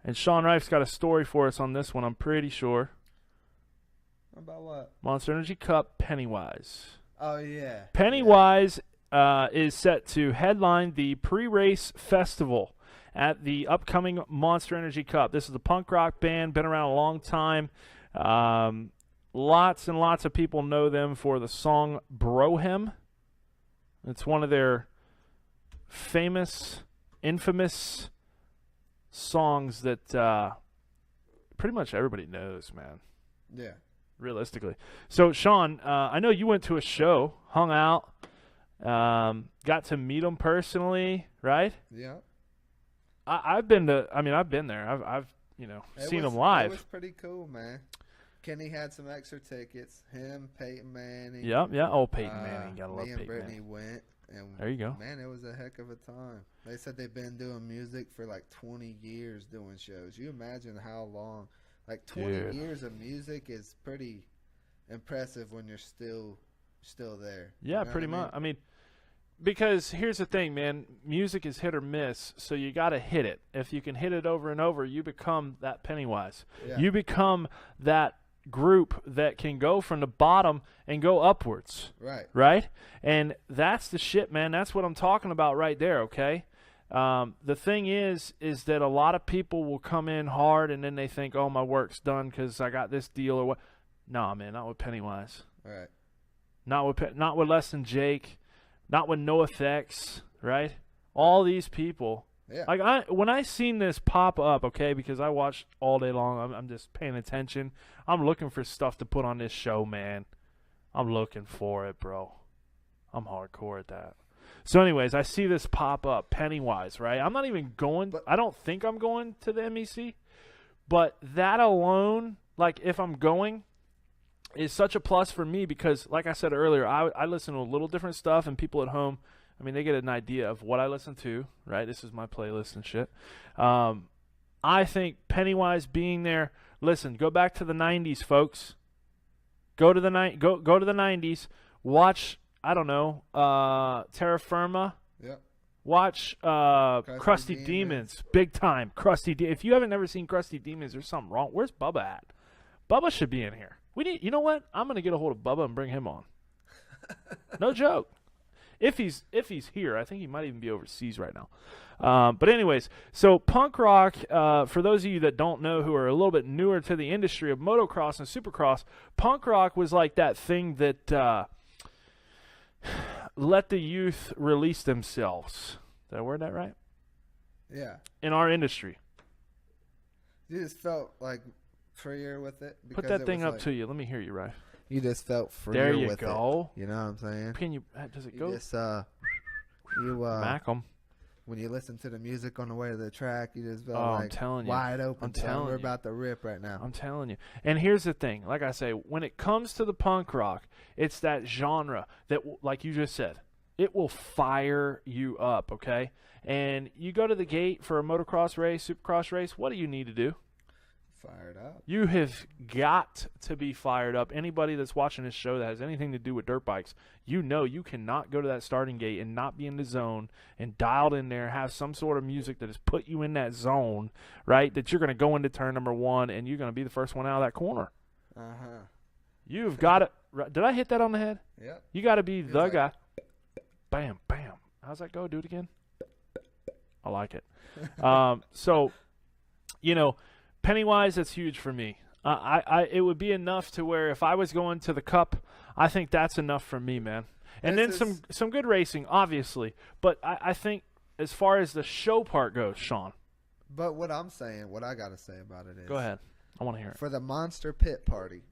And Sean Rife's got a story for us on this one, I'm pretty sure. About what? Monster Energy Cup, Pennywise. Oh, yeah. Pennywise is set to headline the pre-race festival at the upcoming Monster Energy Cup. This is a punk rock band, been around a long time. Lots and lots of people know them for the song Brohem. It's one of their infamous songs that pretty much everybody knows, man. Yeah. Realistically. So, Sean, I know you went to a show, hung out, got to meet them personally, right? Yeah. I've been there. I've seen them live. It was pretty cool, man. Kenny had some extra tickets. Him, Peyton Manning. Yep, yeah. Oh, Peyton Manning. Gotta love Peyton Manning. Me and Brittany went. And there you go. Man, it was a heck of a time. They said they've been doing music for like 20 years doing shows. You imagine how long, like 20 years of music is pretty impressive when you're still there. Yeah, pretty much. I mean, because here's the thing, man. Music is hit or miss, so you got to hit it. If you can hit it over and over, you become that Pennywise. Yeah. You become that group that can go from the bottom and go upwards. Right? And that's the shit, man. That's what I'm talking about right there, okay? The thing is that a lot of people will come in hard and then they think, oh, my work's done because I got this deal or what. Nah, man, not with Pennywise. Right. Not with Less Than Jake. Not with No Effects, right? All these people. Yeah. Like when I seen this pop up, okay, because I watched all day long, I'm just paying attention. I'm looking for stuff to put on this show, man. I'm looking for it, bro. I'm hardcore at that. So anyways, I see this pop up, Pennywise, right? I'm not even going, I don't think I'm going to the MEC, but that alone, like if I'm going, is such a plus for me because, like I said earlier, I listen to a little different stuff, and people at home, I mean, they get an idea of what I listen to, right? This is my playlist and shit. I think Pennywise being there, listen, go back to the 90s, folks. Go to the 90s. Watch, I don't know, Terra Firma. Yep. Watch Krusty Demons. Big time. If you haven't ever seen Krusty Demons, there's something wrong. Where's Bubba at? Bubba should be in here. You know what? I'm going to get a hold of Bubba and bring him on. No joke. If he's here, I think he might even be overseas right now. But anyways, so punk rock, for those of you that don't know who are a little bit newer to the industry of motocross and supercross, punk rock was like that thing that let the youth release themselves. Did I word that right? Yeah. In our industry. You just felt like freer with it. Put that thing up to you. Let me hear you, Rife. You just felt freer with it. There you go. You know what I'm saying? Does it go? Just, you Mac 'em. When you listen to the music on the way to the track, you just felt I'm telling you. wide open. We're about to rip right now. I'm telling you. And here's the thing. Like I say, when it comes to the punk rock, it's that genre that, like you just said, it will fire you up, okay? And you go to the gate for a motocross race, supercross race, what do you need to do? Fired up. You have got to be fired up. Anybody that's watching this show that has anything to do with dirt bikes, you know you cannot go to that starting gate and not be in the zone and dialed in there, have some sort of music that has put you in that zone, right, that you're going to go into turn number one and you're going to be the first one out of that corner. Uh-huh. You've got to – did I hit that on the head? Yep. You got to be the guy. Bam, bam. How's that go? Do it again. I like it. So, you know – Pennywise, that's huge for me. It would be enough to where if I was going to the Cup, I think that's enough for me, man. And then some good racing, obviously. But I think as far as the show part goes, Sean. But what I'm saying, what I got to say about it is. Go ahead. I want to hear it. For the Monster Pit Party,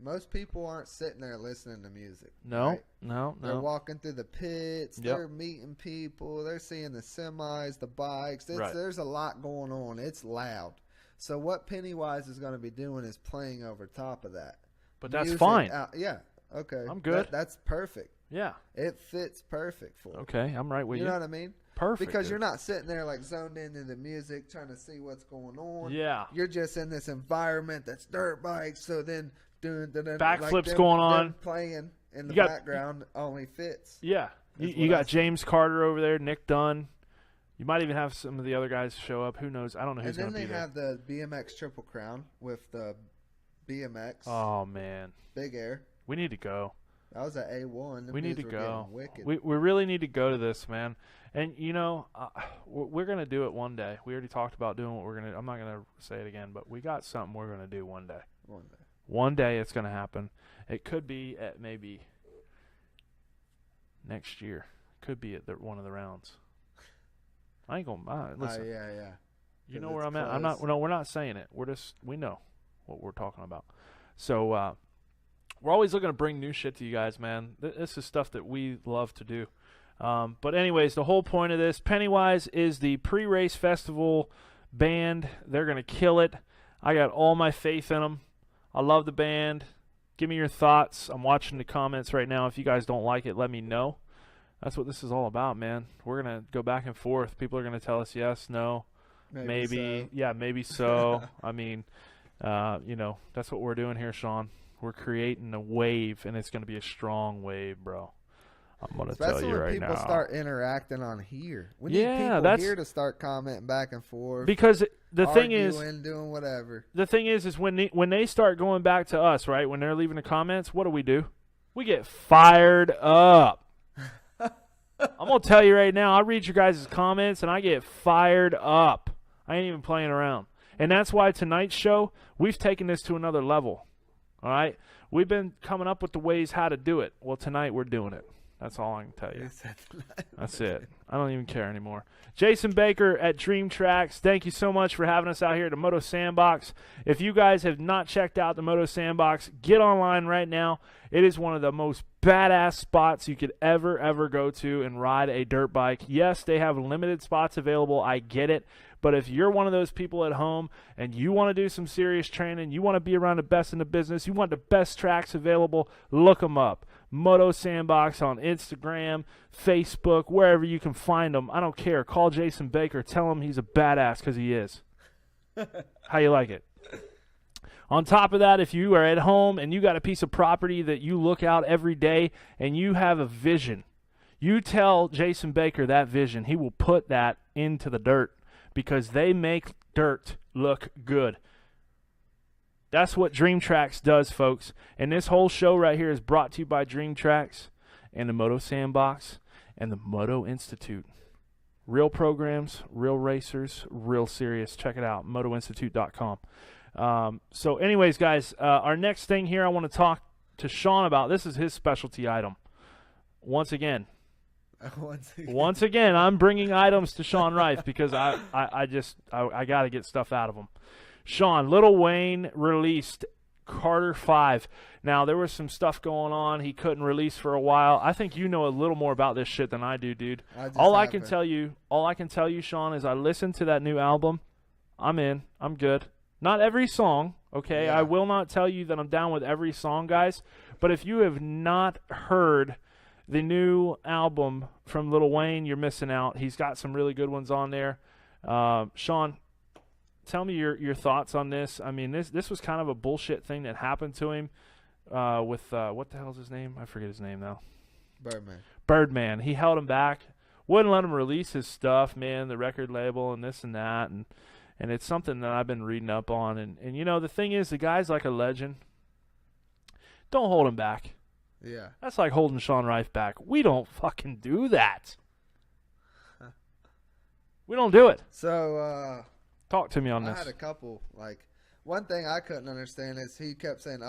most people aren't sitting there listening to music. No, right? no. They're walking through the pits. Yep. They're meeting people. They're seeing the semis, the bikes. There's a lot going on. It's loud. So what Pennywise is going to be doing is playing over top of that. But that's fine. Yeah. Okay. I'm good. That's perfect. Yeah. It fits perfect for it. Okay. I'm right with you. You know what I mean? Perfect. Because you're not sitting there like zoned into the music trying to see what's going on. Yeah. You're just in this environment that's dirt bikes. So then backflips going on. Playing in the background only fits. Yeah. You got James Carter over there, Nick Dunn. You might even have some of the other guys show up. Who knows? I don't know who's going to be there. And then they have the BMX Triple Crown with the BMX. Oh, man. Big Air. We need to go. That was at A1. We need to go. We really need to go to this, man. And, we're going to do it one day. We already talked about doing what we're going to do. I'm not going to say it again, but we got something we're going to do one day. One day it's going to happen. It could be at maybe next year. Could be at one of the rounds. I ain't going to mind. Listen. Yeah. You know where I'm at? We're not saying it. We know what we're talking about. So, we're always looking to bring new shit to you guys, man. This is stuff that we love to do. But anyways, the whole point of this, Pennywise is the pre-race festival band. They're going to kill it. I got all my faith in them. I love the band. Give me your thoughts. I'm watching the comments right now. If you guys don't like it, let me know. That's what this is all about, man. We're going to go back and forth. People are going to tell us yes, no, maybe so. Yeah, maybe so. I mean, that's what we're doing here, Sean. We're creating a wave, and it's going to be a strong wave, bro. I'm going to tell you right now. Especially when people start interacting on here. We need people here to start commenting back and forth. Because the thing is, doing whatever. The thing is when they start going back to us, right? When they're leaving the comments, what do? We get fired up. I'm going to tell you right now, I read your guys' comments, and I get fired up. I ain't even playing around. And that's why tonight's show, we've taken this to another level. All right? We've been coming up with the ways how to do it. Well, tonight we're doing it. That's all I can tell you. That's it. I don't even care anymore. Jason Baker at Dream Tracks, thank you so much for having us out here at the Moto Sandbox. If you guys have not checked out the Moto Sandbox, get online right now. It is one of the most badass spots you could ever go to and ride a dirt bike. Yes, they have limited spots available. I get it. But if you're one of those people at home and you want to do some serious training, you want to be around the best in the business, you want the best tracks available, look them up. Moto Sandbox on Instagram, Facebook, wherever you can find them. I don't care. Call Jason Baker. Tell him he's a badass because he is. How you like it? On top of that, if you are at home and you got a piece of property that you look out every day and you have a vision, you tell Jason Baker that vision. He will put that into the dirt because they make dirt look good. That's what Dream Tracks does, folks. And this whole show right here is brought to you by Dream Tracks and the Moto Sandbox and the Moto Institute. Real programs, real racers, real serious. Check it out, motoinstitute.com. So anyways, guys, our next thing here I want to talk to Sean about. This is his specialty item. Once again, I'm bringing items to Sean Rife because I got to get stuff out of him. Sean, Lil Wayne released Carter 5. Now, there was some stuff going on. He couldn't release for a while. I think you know a little more about this shit than I do, dude. All I can tell you, Sean, is I listened to that new album. I'm in. I'm good. Not every song, okay? Yeah. I will not tell you that I'm down with every song, guys. But if you have not heard the new album from Lil Wayne, you're missing out. He's got some really good ones on there. Sean, tell me your thoughts on this. I mean, this was kind of a bullshit thing that happened to him with what the hell's his name? I forget his name now. Birdman. He held him back, wouldn't let him release his stuff, man, the record label and this and that. And it's something that I've been reading up on. And you know, the thing is, the guy's like a legend. Don't hold him back. Yeah. That's like holding Sean Rife back. We don't fucking do that. We don't do it. So, talk to me on this. I had a couple, one thing I couldn't understand is he kept saying,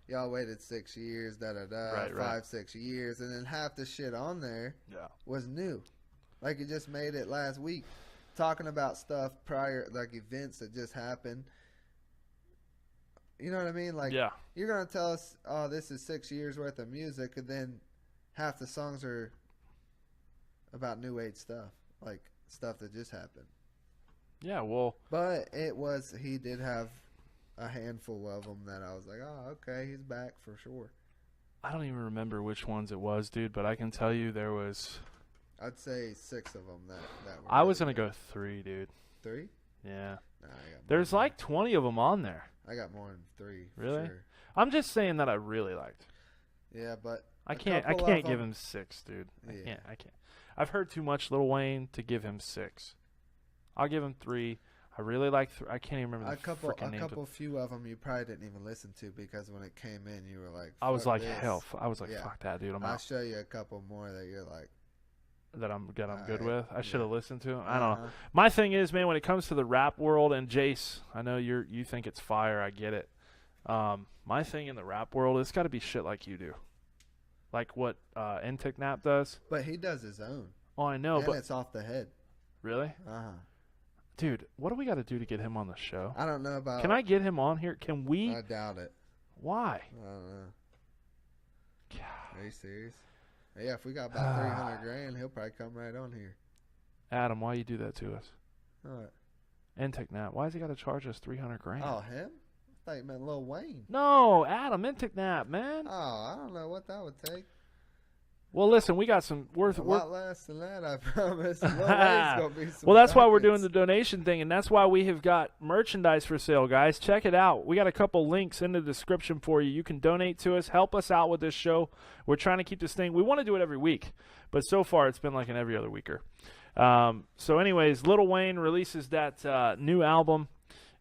y'all waited 6 years, Right, 5-6 years, and then half the shit on there was new. Like, it just made it last week, talking about stuff prior, like events that just happened. You know what I mean? Like, you're gonna tell us, oh, this is 6 years worth of music, and then half the songs are about new age stuff, like stuff that just happened. Yeah, well, but he did have a handful of them that I was like, oh, okay, he's back for sure. I don't even remember which ones it was, dude, but I can tell you there was... I'd say 6 of them that were... I was going to go 3, dude. 3? Yeah. Nah, there's like 20 of them on there. I got more than 3. Really? Sure. I'm just saying that I really liked. Yeah, but... I can't give him 6, dude. Yeah. I can't. I've heard too much Lil Wayne to give him 6. I'll give him 3. I really like. I can't even remember freaking names. Few of them you probably didn't even listen to because when it came in, you were like, I was like, this. hell. I was like, fuck that, dude. I'll show you a couple more that you're like, that I'm good with. I should have listened to them. I don't know. My thing is, man, when it comes to the rap world, and Jace, I know you think it's fire. I get it. My thing in the rap world, it's got to be shit like you do, like what Nap does. But he does his own. Oh, I know, but it's off the head. Really? Dude, what do we got to do to get him on the show? I don't know about... Can I get him on here? Can we? I doubt it. Why? I don't know. God. Are you serious? Yeah, if we got about $300,000, he'll probably come right on here. Adam, why you do that to us? What? Nap, why has he got to charge us $300,000? Oh, him? I thought you meant Lil Wayne. No, Adam, Nap, man. Oh, I don't know what that would take. Well, listen, we got some a lot less than that, I promise. Well, that's why we're doing the donation thing, and that's why we have got merchandise for sale, guys. Check it out. We got a couple links in the description for you. You can donate to us, help us out with this show. We're trying to keep this thing. We want to do it every week, but so far it's been like an every other weeker. So anyways, Lil Wayne releases that new album.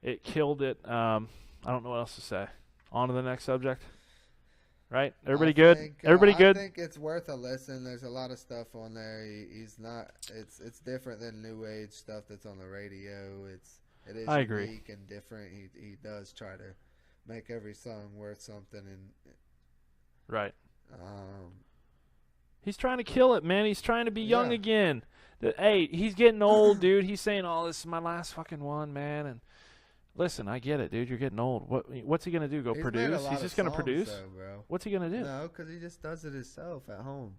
It killed it. I don't know what else to say. On to the next subject. Right? Everybody good? Everybody good? I think it's worth a listen. There's a lot of stuff on there. He's not. It's different than new age stuff that's on the radio. It is unique and different. He does try to make every song worth something. And right. He's trying to kill it, man. He's trying to be young again. Hey, he's getting old, dude. He's saying, "Oh, this is my last fucking one, man." And listen, I get it, dude. You're getting old. What's he gonna do? Go produce? He's just gonna produce? Though, bro. What's he gonna do? No, because he just does it himself at home.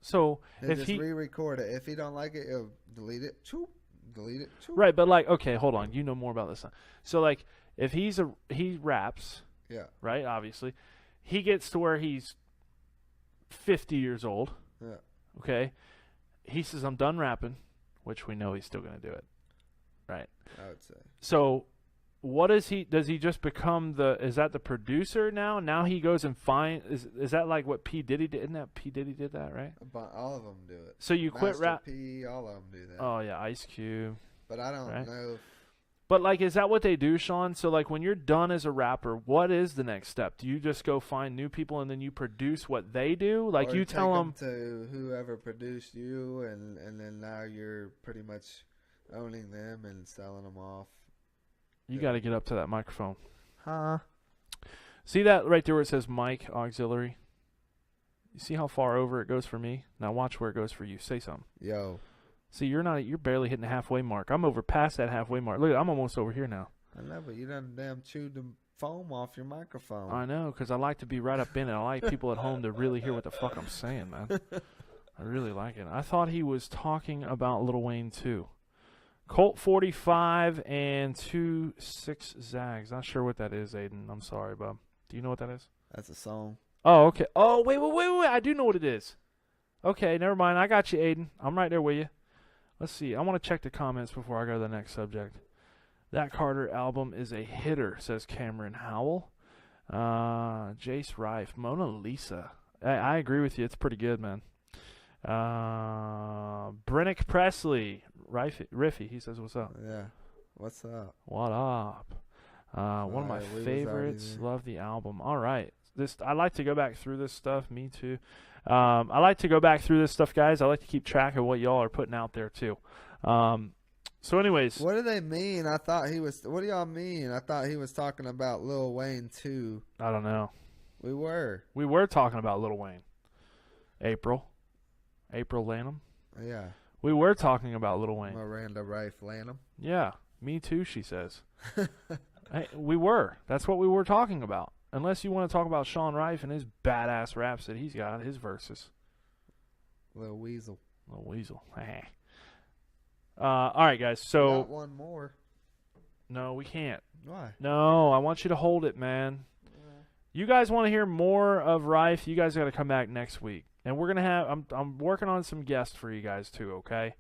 So he'll just re-record it. If he don't like it, he'll delete it. Delete it. Right, but like, okay, hold on. You know more about this. So like, if he raps, right. Obviously, he gets to where he's 50 years old. Yeah. Okay. He says, "I'm done rapping," which we know he's still gonna do it. Right. I would say. So, what is he? Does he just become is that the producer now? Now he goes and is that like what P Diddy did? Isn't that P Diddy did that, right? But all of them do it. So you quit rap? P, all of them do that. Oh yeah, Ice Cube. But I don't know. But like, is that what they do, Sean? So like, when you're done as a rapper, what is the next step? Do you just go find new people and then you produce what they do? Like, or you tell them to whoever produced you, and then now you're pretty much owning them and selling them off. You got to get up to that microphone. Huh? See that right there where it says mic auxiliary? You see how far over it goes for me? Now watch where it goes for you. Say something. Yo. See, you're barely hitting the halfway mark. I'm over past that halfway mark. Look, I'm almost over here now. I know, but you done damn chewed the foam off your microphone. I know, because I like to be right up in it. I like people at home to really hear what the fuck I'm saying, man. I really like it. I thought he was talking about Lil Wayne too. Colt 45 and 2.6 Zags. Not sure what that is, Aiden. I'm sorry, bub. Do you know what that is? That's a song. Oh, okay. Oh, wait. I do know what it is. Okay, never mind. I got you, Aiden. I'm right there with you. Let's see. I want to check the comments before I go to the next subject. That Carter album is a hitter, says Cameron Howell. Jace Rife. Mona Lisa. I agree with you. It's pretty good, man. Brennick Presley. Riffy, he says, "What's up?" Yeah. What's up? What up? One of my favorites. Love the album. All right. I like to go back through this stuff. Me too. I like to go back through this stuff, guys. I like to keep track of what y'all are putting out there too. So, anyways, what do they mean? I thought he was. What do y'all mean? I thought he was talking about Lil Wayne too. I don't know. We were talking about Lil Wayne. April Lanham. Yeah. We were talking about Lil Wayne. Miranda Rife Lanham. Yeah, me too. She says. Hey, we were. That's what we were talking about. Unless you want to talk about Sean Rife and his badass raps that he's got, his verses. Lil Weasel. All right, guys. So we got one more. No, we can't. Why? No, I want you to hold it, man. You guys want to hear more of Rife? You guys got to come back next week, and we're gonna have. I'm working on some guests for you guys too. Okay.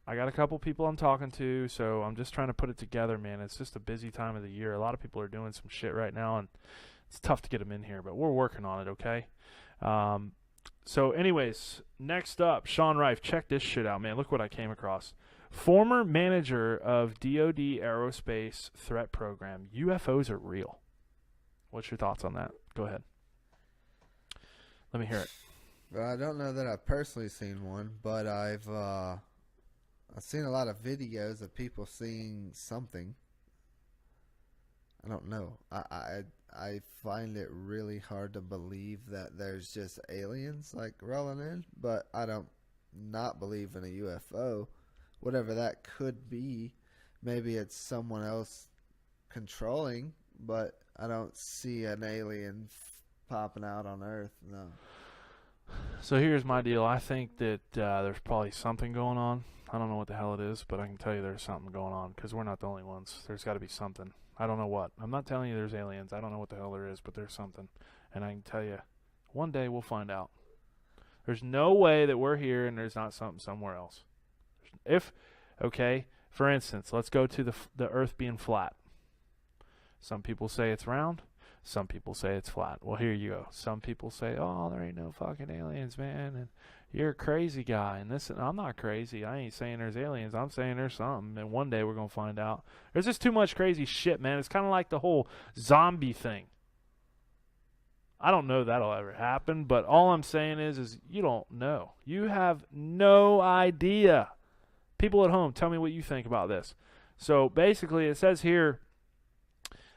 I got a couple people I'm talking to, so I'm just trying to put it together, man. It's just a busy time of the year. A lot of people are doing some shit right now, and it's tough to get them in here, but we're working on it. Okay. So, anyways, next up, Sean Rife. Check this shit out, man. Look what I came across. Former manager of DoD Aerospace Threat Program. UFOs are real. What's your thoughts on that? Go ahead. Let me hear it. Well, I don't know that I've personally seen one, but I've seen a lot of videos of people seeing something. I don't know. I find it really hard to believe that there's just aliens like rolling in, but I don't not believe in a UFO. Whatever that could be, maybe it's someone else controlling, but I don't see an alien popping out on Earth. No. So here's my deal. I think that there's probably something going on. I don't know what the hell it is, but I can tell you there's something going on because we're not the only ones. There's got to be something. I don't know what. I'm not telling you there's aliens. I don't know what the hell there is, but there's something. And I can tell you, one day we'll find out. There's no way that we're here and there's not something somewhere else. For instance, let's go to the Earth being flat. Some people say it's round. Some people say it's flat. Well, here you go. Some people say, oh, there ain't no fucking aliens, man. And you're a crazy guy. And I'm not crazy. I ain't saying there's aliens. I'm saying there's something. And one day we're going to find out. There's just too much crazy shit, man. It's kind of like the whole zombie thing. I don't know that'll ever happen. But all I'm saying is you don't know. You have no idea. People at home, tell me what you think about this. So basically it says here,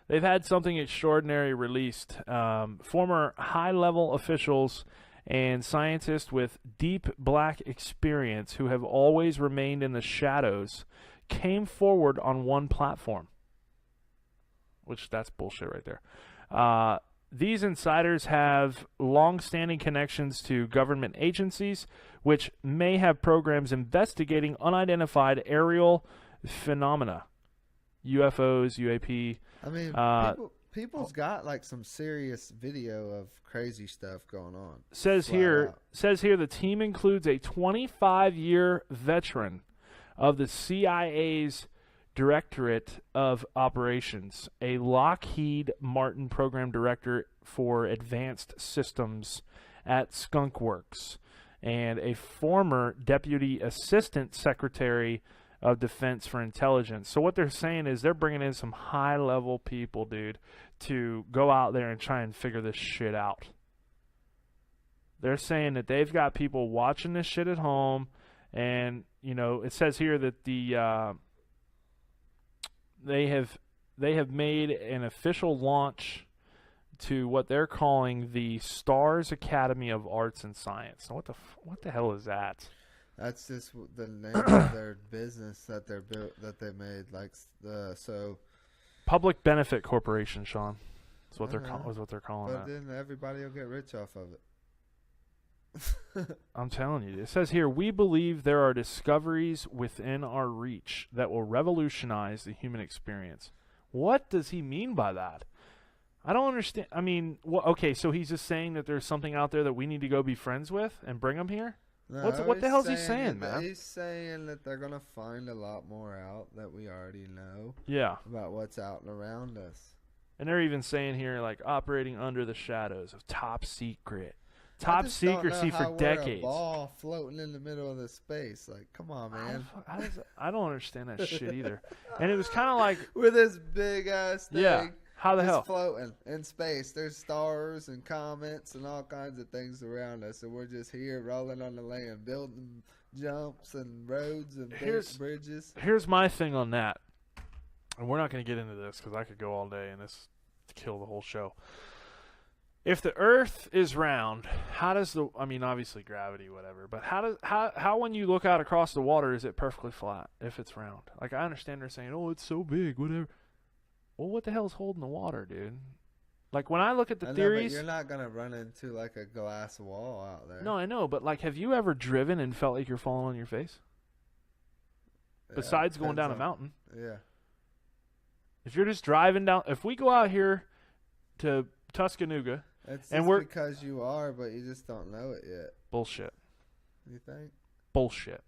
they've had something extraordinary released. Former high-level officials and scientists with deep black experience who have always remained in the shadows came forward on one platform. Which, that's bullshit right there. These insiders have long-standing connections to government agencies, which may have programs investigating unidentified aerial phenomena. UFOs, UAP. I mean, people's got like some serious video of crazy stuff going on. Says here the team includes a 25-year veteran of the CIA's Directorate of Operations, a Lockheed Martin program director for advanced systems at Skunk Works, and a former deputy assistant secretary of Defense for Intelligence. So what they're saying is they're bringing in some high-level people, dude, to go out there and try and figure this shit out. They're saying that they've got people watching this shit at home, and, you know, it says here that they have made an official launch to what they're calling the Stars Academy of Arts and Science. So what the hell is that? That's just the name of their business that they made. Like Public Benefit Corporation, Sean. That's what they're calling but that. Then everybody will get rich off of it. I'm telling you. It says here, we believe there are discoveries within our reach that will revolutionize the human experience. What does he mean by that? I don't understand. I mean, okay, so he's just saying that there's something out there that we need to go be friends with and bring them here? No, what the hell is he saying, man? He's saying that they're going to find a lot more out that we already know. Yeah. About what's out and around us. And they're even saying here, like, operating under the shadows of top secret. Top secrecy for decades. A ball floating in the middle of the space. Like, come on, man. I don't understand that shit either. And it was kind of like... with this big-ass thing. Yeah. How the hell? Floating in space. There's stars and comets and all kinds of things around us, and we're just here rolling on the land, building jumps and roads and bridges. Here's my thing on that. And we're not going to get into this because I could go all day and this kill the whole show. If the Earth is round, how does obviously gravity, whatever, but how when you look out across the water is it perfectly flat if it's round? Like, I understand they're saying, oh, it's so big, whatever. Well, what the hell's holding the water, dude? Like, when I look at the theories... But you're not going to run into, like, a glass wall out there. No, I know, but, like, have you ever driven and felt like you're falling on your face? Yeah, besides going down a mountain. Yeah. If you're just driving down... If we go out here to Tuscaloosa... It's just because you are, but you just don't know it yet. Bullshit. You think? Bullshit.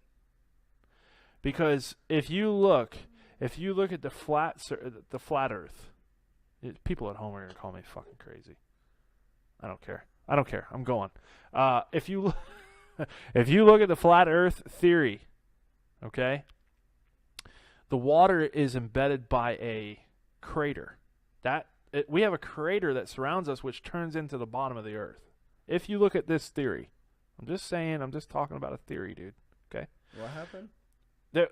Because if you look at the flat Earth... People at home are going to call me fucking crazy. I don't care. I'm going. If you look at the flat Earth theory, okay, the water is embedded by a crater. We have a crater that surrounds us, which turns into the bottom of the Earth. If you look at this theory, I'm just talking about a theory, dude. Okay. What happened?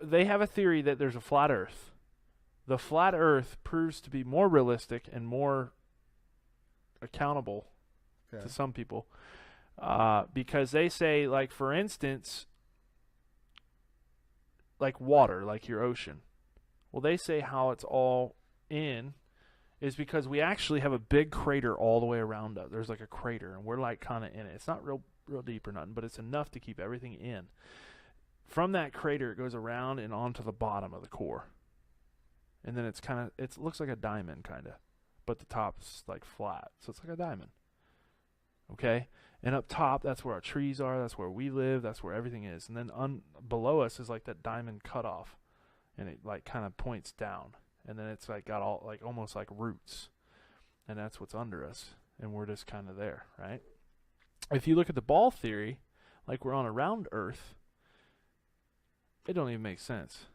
They have a theory that there's a flat Earth. The flat Earth proves to be more realistic and more accountable to some people because they say, like, for instance, like water, like your ocean. Well, they say how it's all in is because we actually have a big crater all the way around us. There's like a crater, and we're like kind of in it. It's not real deep or nothing, but it's enough to keep everything in. From that crater, it goes around and onto the bottom of the core. And then it looks like a diamond kind of, but the top's like flat, so it's like a diamond. Okay, and up top, that's where our trees are. That's where we live. That's where everything is. And then below us is like that diamond cutoff, and it like kind of points down. And then it's like got all like almost like roots, and that's what's under us, and we're just kind of there, right? If you look at the ball theory, like we're on a round Earth, it don't even make sense.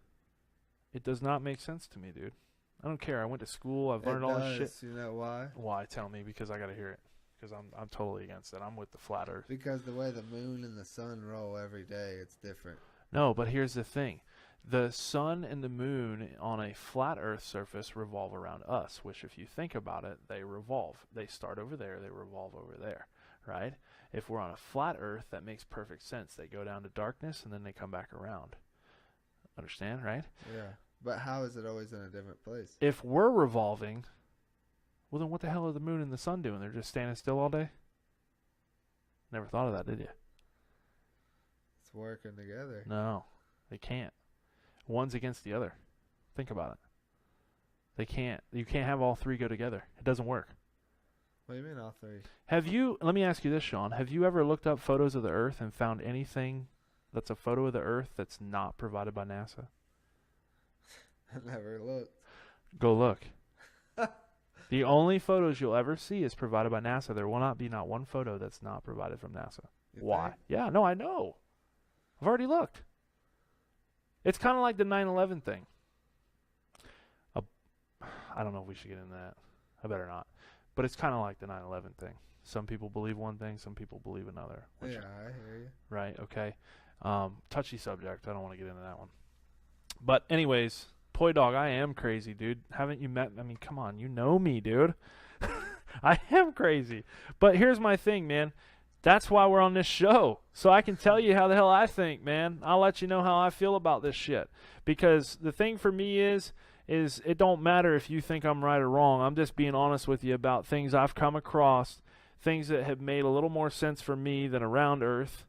It does not make sense to me, dude. I don't care. I went to school. I've learned all this shit. You know why? Why? Tell me, because I got to hear it. Because I'm totally against it. I'm with the flat Earth. Because the way the moon and the sun roll every day, it's different. No, but here's the thing. The sun and the moon on a flat Earth surface revolve around us, which if you think about it, they revolve. They start over there. They revolve over there, right? If we're on a flat Earth, that makes perfect sense. They go down to darkness, and then they come back around. Understand, right? Yeah. But how is it always in a different place? If we're revolving, well, then what the hell are the moon and the sun doing? They're just standing still all day? Never thought of that, did you? It's working together. No, they can't. One's against the other. Think about it. They can't. You can't have all three go together. It doesn't work. What do you mean all three? Let me ask you this, Sean. Have you ever looked up photos of the Earth and found anything that's a photo of the Earth that's not provided by NASA? I never looked. Go look. The only photos you'll ever see is provided by NASA. There will not be not one photo that's not provided from NASA. Why? Think? Yeah, no, I know. I've already looked. It's kind of like the 9/11 thing. I don't know if we should get into that. I better not. But it's kind of like the 9/11 thing. Some people believe one thing, some people believe another. Yeah, I hear you. Right, okay. Touchy subject. I don't want to get into that one. But anyways, Poi Dog, I am crazy, dude. Haven't you met? I mean, come on. You know me, dude. I am crazy. But here's my thing, man. That's why we're on this show. So I can tell you how the hell I think, man. I'll let you know how I feel about this shit. Because the thing for me is it don't matter if you think I'm right or wrong. I'm just being honest with you about things I've come across, things that have made a little more sense for me than a round Earth.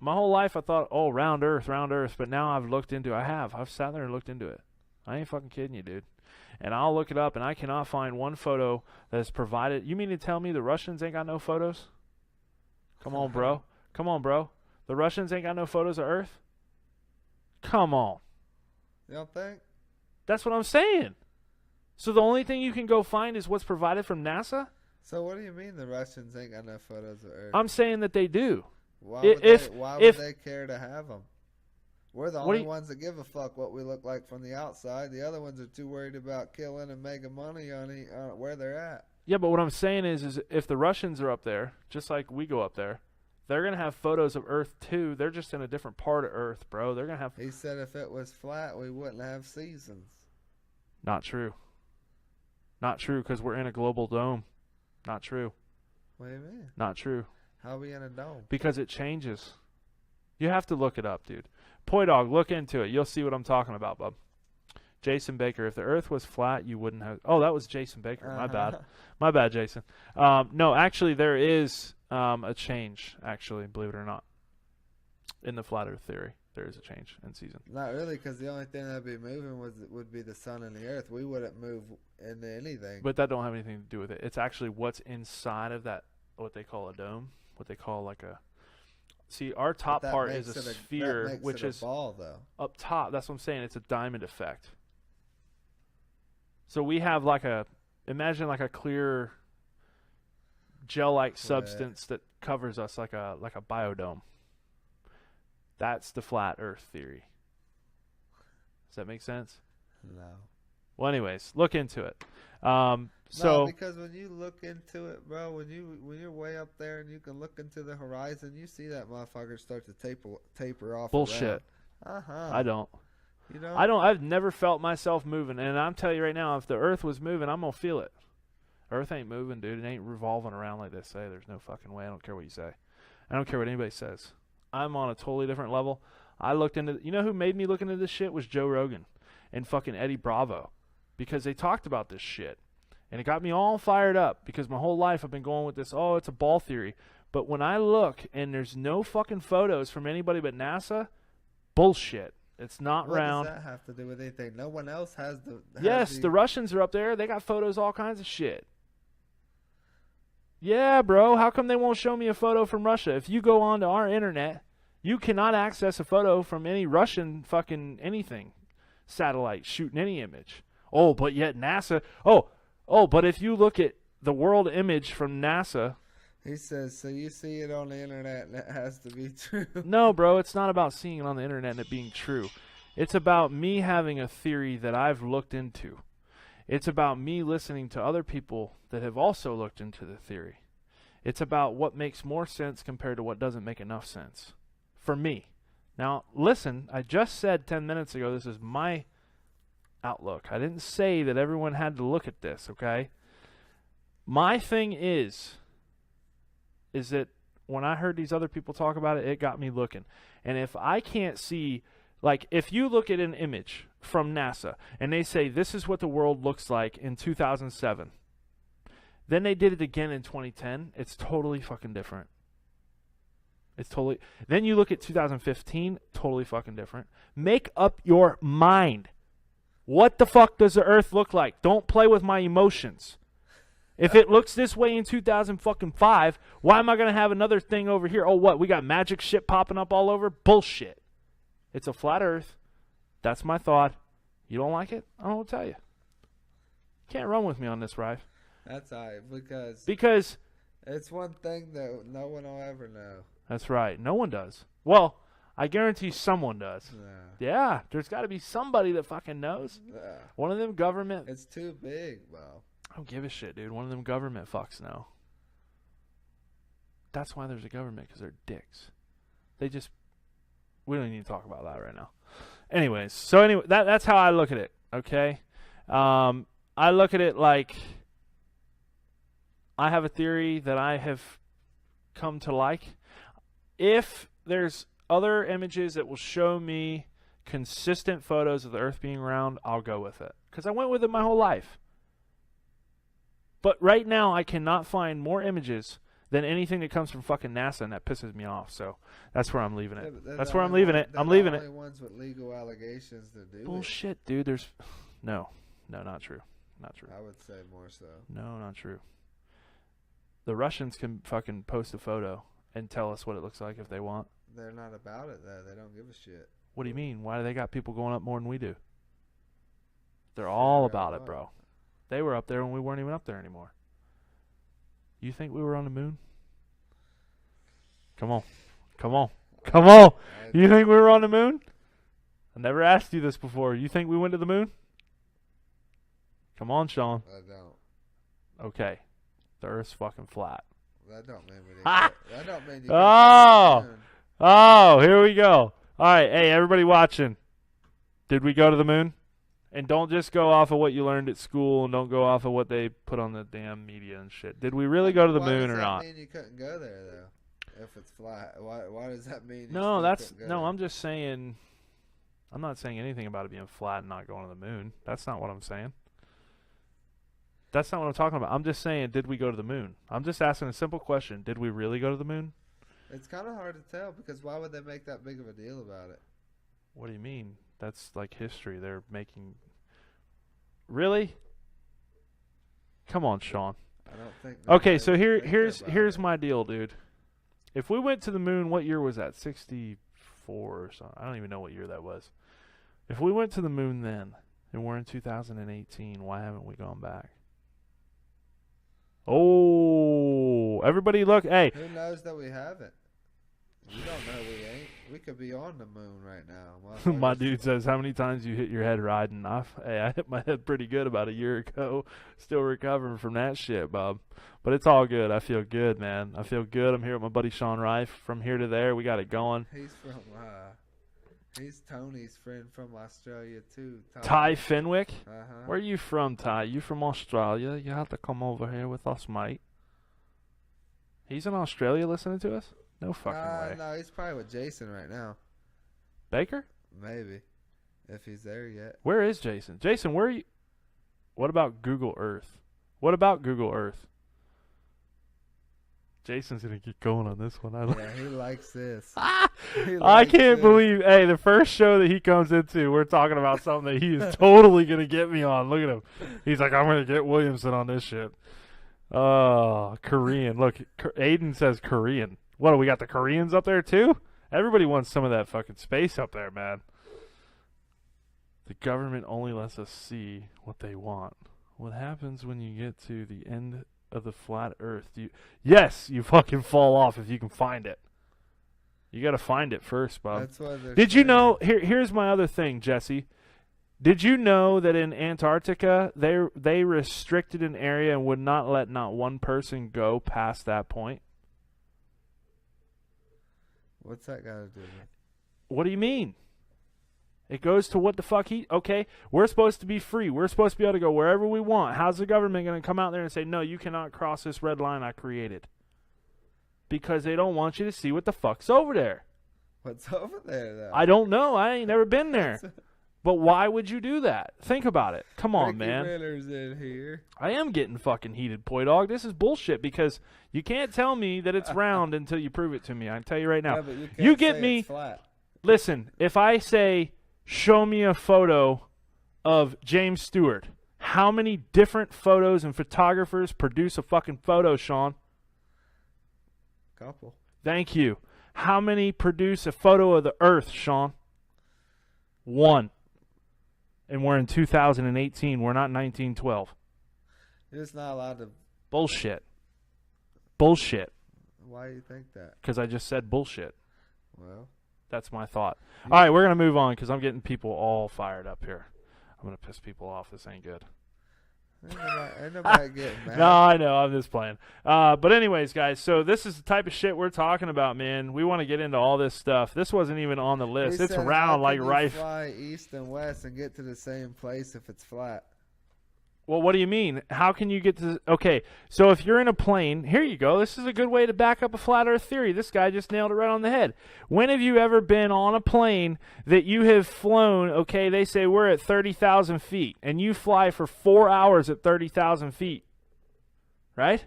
My whole life I thought, oh, round Earth, but now I've looked into it. I've sat there and looked into it. I ain't fucking kidding you, dude. And I'll look it up, and I cannot find one photo that's provided. You mean to tell me the Russians ain't got no photos? Come on, bro. The Russians ain't got no photos of Earth? Come on. You don't think? That's what I'm saying. So the only thing you can go find is what's provided from NASA? So what do you mean the Russians ain't got no photos of Earth? I'm saying that they do. Why would they care to have them? We're the only ones that give a fuck what we look like from the outside. The other ones are too worried about killing and making money on where they're at. Yeah, but what I'm saying is if the Russians are up there, just like we go up there, They're going to have photos of Earth too. They're just in a different part of Earth, bro. They're going to have... He said if it was flat, we wouldn't have seasons. Not true. Not true, because we're in a global dome. Not true. What do you mean? Not true. How are we in a dome? Because it changes. You have to look it up, dude. Poi Dog, look into it. You'll see what I'm talking about, bub. Jason Baker, if the Earth was flat, you wouldn't have... Oh, that was Jason Baker. My bad. My bad, Jason. No, actually, there is a change, actually, believe it or not. In the flat Earth theory, there is a change in season. Not really, because the only thing that would be moving would be the sun and the Earth. We wouldn't move into anything. But that don't have anything to do with it. It's actually what's inside of that, what they call a dome, what they call like a... See, our top part is a sphere, which is ball, though. Up top. That's what I'm saying. It's a diamond effect. So we have like a, imagine like a clear gel-like substance that covers us like a biodome. That's the flat Earth theory. Does that make sense? No. Well, anyways, look into it. No, because when you look into it, bro, when you're way up there and you can look into the horizon, you see that motherfucker start to taper off. Bullshit. Uh-huh. I don't. You know? I've never felt myself moving, and I'm telling you right now, if the Earth was moving, I'm gonna feel it. Earth ain't moving, dude. It ain't revolving around like they say. There's no fucking way. I don't care what you say. I don't care what anybody says. I'm on a totally different level. I looked into... You know who made me look into this shit was Joe Rogan and fucking Eddie Bravo, because they talked about this shit, and it got me all fired up because my whole life I've been going with this, oh, it's a ball theory. But when I look and there's no fucking photos from anybody but NASA, bullshit. It's not round. What does that have to do with anything? No one else has the... Yes, the Russians are up there. They got photos, all kinds of shit. Yeah, bro. How come they won't show me a photo from Russia? If you go onto our internet, you cannot access a photo from any Russian fucking anything. Satellite shooting any image. Oh, but yet NASA... Oh, but if you look at the world image from NASA... He says, so you see it on the internet and it has to be true. No, bro, it's not about seeing it on the internet and it being true. It's about me having a theory that I've looked into. It's about me listening to other people that have also looked into the theory. It's about what makes more sense compared to what doesn't make enough sense. For me. Now, listen, I just said 10 minutes ago this is my outlook. I didn't say that everyone had to look at this, okay? My thing is that when I heard these other people talk about it, it got me looking. And if I can't see, like, if you look at an image from NASA and they say this is what the world looks like in 2007, then they did it again in 2010, it's totally fucking different. It's totally... Then you look at 2015, totally fucking different. Make up your mind. What the fuck does the Earth look like? Don't play with my emotions. If it looks this way in 2005, why am I going to have another thing over here? Oh, what? We got magic shit popping up all over? Bullshit. It's a flat Earth. That's my thought. You don't like it? I don't know what to tell you. Can't run with me on this, Rife. That's all right, because it's one thing that no one will ever know. That's right. No one does. Well, I guarantee someone does. Yeah, there's got to be somebody that fucking knows. One of them government... It's too big, bro. I don't give a shit, dude. One of them government fucks know. That's why there's a government, because they're dicks. They just... We don't need to talk about that right now. Anyways, so that's how I look at it, okay? I look at it like I have a theory that I have come to like. If there's other images that will show me consistent photos of the Earth being round, I'll go with it. Because I went with it my whole life. But right now, I cannot find more images than anything that comes from fucking NASA, and that pisses me off. So that's where I'm leaving it. That's where I'm leaving it. I'm leaving it. They're the only ones with legal allegations to do Bullshit, dude. There's... No, not true. Not true. I would say more so. No, not true. The Russians can fucking post a photo and tell us what it looks like if they want. They're not about it, though. They don't give a shit. What do you mean? Why do they got people going up more than we do? They're all about it, bro. They were up there when we weren't even up there anymore. You think we were on the moon? Come on. You think we were on the moon? I never asked you this before. You think we went to the moon? Come on, Sean. I don't. Okay. The Earth's fucking flat. That don't mean we didn't. That don't mean you. Oh, here we go. All right, hey, everybody watching. Did we go to the moon? And don't just go off of what you learned at school, and don't go off of what they put on the damn media and shit. Did we really go to the moon or not? Why does that mean you couldn't go there though? If it's flat, why does that mean? I'm just saying. I'm not saying anything about it being flat and not going to the moon. That's not what I'm saying. That's not what I'm talking about. I'm just saying, did we go to the moon? I'm just asking a simple question. Did we really go to the moon? It's kind of hard to tell because why would they make that big of a deal about it? What do you mean? That's like history. They're making... Really? Come on, Sean. I don't think... Okay, so here's my deal, dude. If we went to the moon, what year was that? 64 or something. I don't even know what year that was. If we went to the moon then, and we're in 2018, why haven't we gone back? Oh, everybody look. Hey. Who knows that we haven't? You don't know we ain't. We could be on the moon right now. My dude says, how many times you hit your head riding off? Hey, I hit my head pretty good about a year ago. Still recovering from that shit, Bob. But it's all good. I feel good, man. I feel good. I'm here with my buddy Sean Rife. From here to there, we got it going. He's Tony's friend from Australia, too. Ty Fenwick? Uh-huh. Where are you from, Ty? You from Australia? You have to come over here with us, mate. He's in Australia listening to us? No fucking way. No, he's probably with Jason right now. Baker? Maybe. If he's there yet. Where is Jason? Jason, where are you? What about Google Earth? What about Google Earth? Jason's going to get going on this one. Yeah, he likes this. I can't believe, hey, the first show that he comes into, we're talking about something that he is totally going to get me on. Look at him. He's like, I'm going to get Williamson on this shit. Oh, Korean. Look, Aiden says Korean. What, we got the Koreans up there too? Everybody wants some of that fucking space up there, man. The government only lets us see what they want. What happens when you get to the end of the flat earth? Yes, you fucking fall off if you can find it. You got to find it first, Bob. That's why Did you know, here's my other thing, Jesse. Did you know that in Antarctica, they restricted an area and would not let not one person go past that point? What's that got to do with it? What do you mean? It goes to what the fuck okay, we're supposed to be free. We're supposed to be able to go wherever we want. How's the government going to come out there and say, no, you cannot cross this red line I created? Because they don't want you to see what the fuck's over there. What's over there, though? I don't know. I ain't never been there. But why would you do that? Think about it. Come on, man. Miller's in here. I am getting fucking heated, Poi Dog. This is bullshit because you can't tell me that it's round until you prove it to me. I can tell you right now. Yeah, but you get me. It's flat. Listen, if I say, show me a photo of James Stewart, how many different photos and photographers produce a fucking photo, Sean? Couple. Thank you. How many produce a photo of the Earth, Sean? One. And we're in 2018. We're not 1912. You're just not allowed to. Bullshit. Bullshit. Why do you think that? Because I just said bullshit. Well. That's my thought. All right, we're going to move on because I'm getting people all fired up here. I'm going to piss people off. This ain't good. Ain't nobody getting mad. No, I know. I'm just playing. But anyways, guys, so this is the type of shit we're talking about, man. We want to get into all this stuff. This wasn't even on the list. It's round like Rife. Fly east and west and get to the same place if it's flat. Well, what do you mean? How can you get to... Okay, so if you're in a plane... Here you go. This is a good way to back up a flat earth theory. This guy just nailed it right on the head. When have you ever been on a plane that you have flown... Okay, they say we're at 30,000 feet, and you fly for 4 hours at 30,000 feet. Right?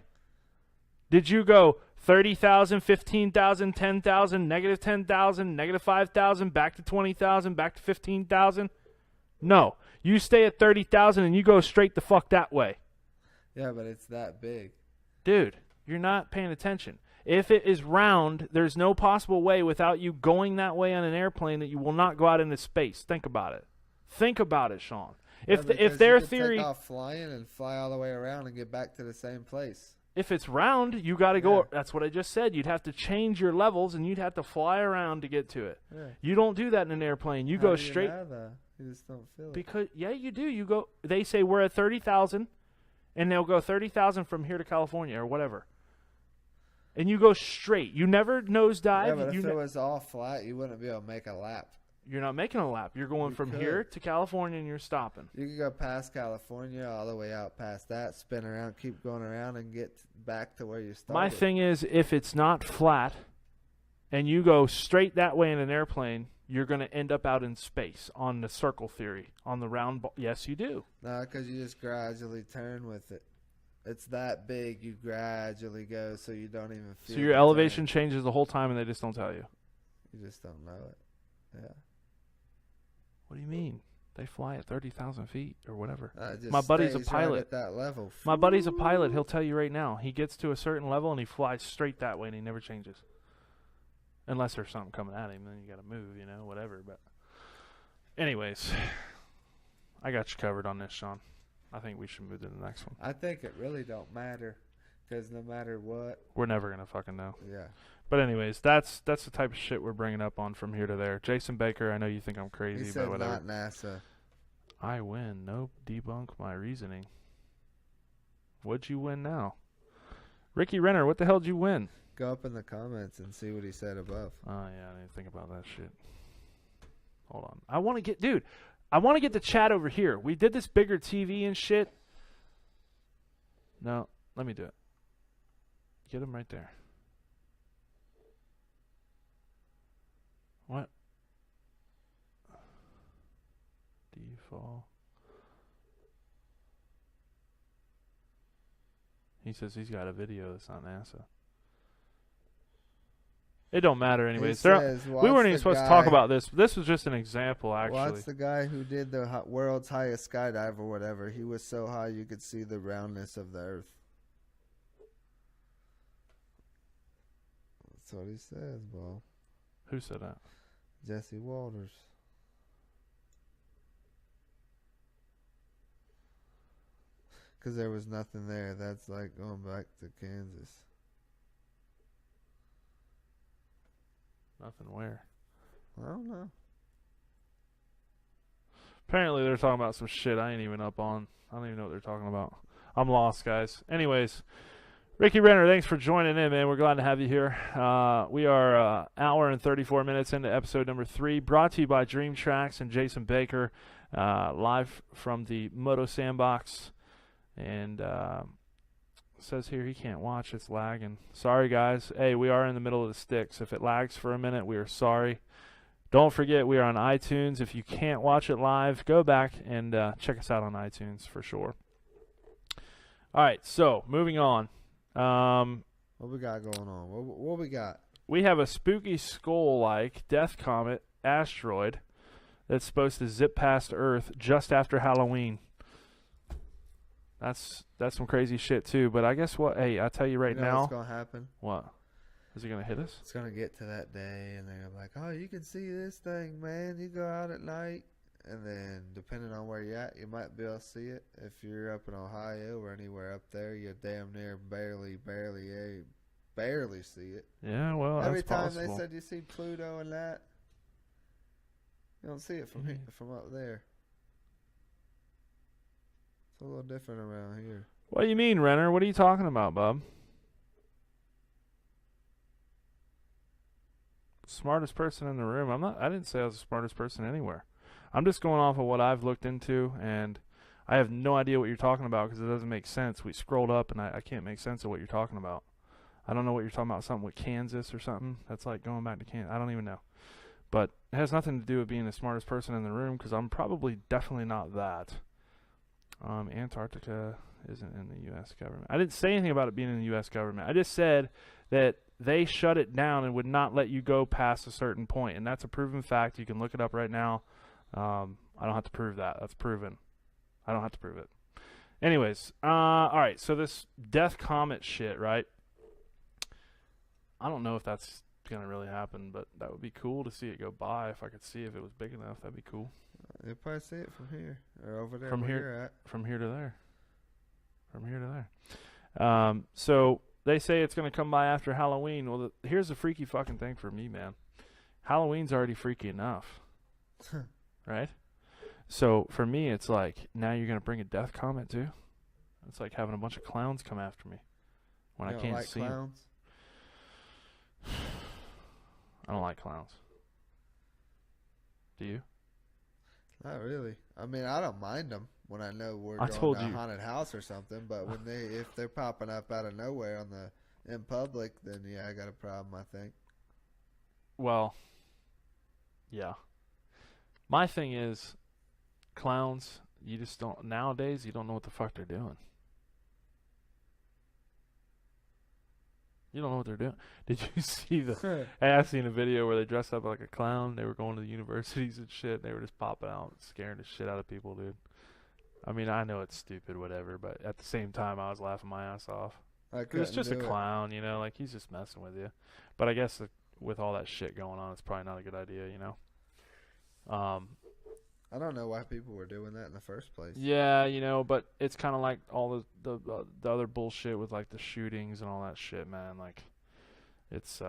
Did you go 30,000, 15,000, 10,000, negative 10,000, negative 5,000, back to 20,000, back to 15,000? No. You stay at 30,000 and you go straight the fuck that way. Yeah, but it's that big. Dude, you're not paying attention. If it is round, there's no possible way without you going that way on an airplane that you will not go out into space. Think about it. Think about it, Sean. Yeah, if their you theory take off flying and fly all the way around and get back to the same place. If it's round, you got to go. That's what I just said. You'd have to change your levels and you'd have to fly around to get to it. Yeah. You don't do that in an airplane. You go straight. You just don't feel it. Because you do. You go. They say we're at 30,000, and they'll go 30,000 from here to California or whatever. and you go straight. You never nosedive. Yeah, but if it was all flat, you wouldn't be able to make a lap. You're not making a lap. You're going from here to California, and you're stopping. You could go past California, all the way out past that, spin around, keep going around, and get back to where you started. My thing is, if it's not flat, and you go straight that way in an airplane, you're going to end up out in space on the circle theory, on the round ball. Yes, you do. No, because you just gradually turn with it. It's that big, you gradually go, so you don't even feel. So your elevation changes the whole time, and they just don't tell you. You just don't know it. Yeah. What do you mean? They fly at 30,000 feet or whatever. My buddy's a pilot. Right at that level. My buddy's a pilot. He'll tell you right now. He gets to a certain level, and he flies straight that way, and he never changes. Unless there's something coming at him, then you got to move, whatever. But anyways, I got you covered on this, Sean. I think we should move to the next one. I think it really don't matter, because no matter what, we're never going to fucking know. Yeah. But anyways, that's the type of shit we're bringing up on From Here to There. Jason Baker, I know you think I'm crazy, he said but whatever. Not NASA. I win. Nope. Debunk my reasoning. What'd you win now? Ricky Renner, what the hell did you win? Go up in the comments and see what he said above. Oh, yeah, I didn't think about that shit. Hold on. I want to get the chat over here. We did this bigger TV and shit. No, let me do it. Get him right there. What? Default. He says he's got a video that's on NASA. It don't matter anyways. We weren't even supposed to talk about this. This was just an example, actually. What's the guy who did the world's highest skydive or whatever? He was so high you could see the roundness of the earth. That's what he says, Bo. Who said that? Jesse Walters. Because there was nothing there. That's like going back to Kansas. Nothing where? I don't know. Apparently they're talking about some shit I ain't even up on. I don't even know what they're talking about. I'm lost, guys. Anyways, Ricky Renner, thanks for joining in, man. We're glad to have you here. We are hour and 34 minutes into episode number 3, brought to you by Dream Tracks and Jason Baker, live from the Moto Sandbox. And says here he can't watch. It's lagging. Sorry, guys. Hey, we are in the middle of the sticks. If it lags for a minute, we are sorry. Don't forget, we are on iTunes. If you can't watch it live, go back and check us out on iTunes for sure. All right, so moving on. What we got going on? What we got? We have a spooky skull-like death comet asteroid that's supposed to zip past Earth just after Halloween. That's some crazy shit too. But I guess what? Hey, I tell you right now. What's gonna happen? What? Is it gonna hit us? It's gonna get to that day, and they're like, "Oh, you can see this thing, man. You go out at night, and then depending on where you're at, you might be able to see it. If you're up in Ohio or anywhere up there, you damn near barely see it. Yeah, well, every time possible. they said you see Pluto and that, you don't see it from here, from up there. It's a little different around here. What do you mean, Renner? What are you talking about, bub? Smartest person in the room. I didn't say I was the smartest person anywhere. I'm just going off of what I've looked into, and I have no idea what you're talking about because it doesn't make sense. We scrolled up, and I can't make sense of what you're talking about. I don't know what you're talking about, something with Kansas or something. That's like going back to Kansas. I don't even know. But it has nothing to do with being the smartest person in the room because I'm probably definitely not that. Antarctica isn't in the U.S. government. I didn't say anything about it being in the U.S. government. I just said that they shut it down and would not let you go past a certain point, and that's a proven fact. You can look it up right now. I don't have to prove that. That's proven. I don't have to prove it. Anyways, all right, so this death comet shit, right? I don't know if that's going to really happen, but that would be cool to see it go by. If I could see if it was big enough, that'd be cool. You'll probably see it from here or over there. From where here, you're at. From here to there. From here to there. So they say it's going to come by after Halloween. Well, here's the freaky fucking thing for me, man. Halloween's already freaky enough. Right? So for me, it's like, now you're going to bring a death comet too? It's like having a bunch of clowns come after me when I can't see clowns? I don't like clowns. Do you? Not really. I mean, I don't mind them when I know we're I going told to a you. haunted house or something. But when if they're popping up out of nowhere in public, then yeah, I got a problem. I think. Well, yeah. My thing is, clowns. You just don't nowadays. You don't know what the fuck they're doing. You don't know what they're doing. Did you see the? I seen a video where they dressed up like a clown. They were going to the universities and shit. They were just popping out, scaring the shit out of people, dude. I mean, I know it's stupid, whatever, but at the same time, I was laughing my ass off. It was just a clown, you know, like he's just messing with you. But I guess with all that shit going on, it's probably not a good idea, you know. I don't know why people were doing that in the first place. Yeah, you know, but it's kind of like all the other bullshit with like the shootings and all that shit, man. Like, it's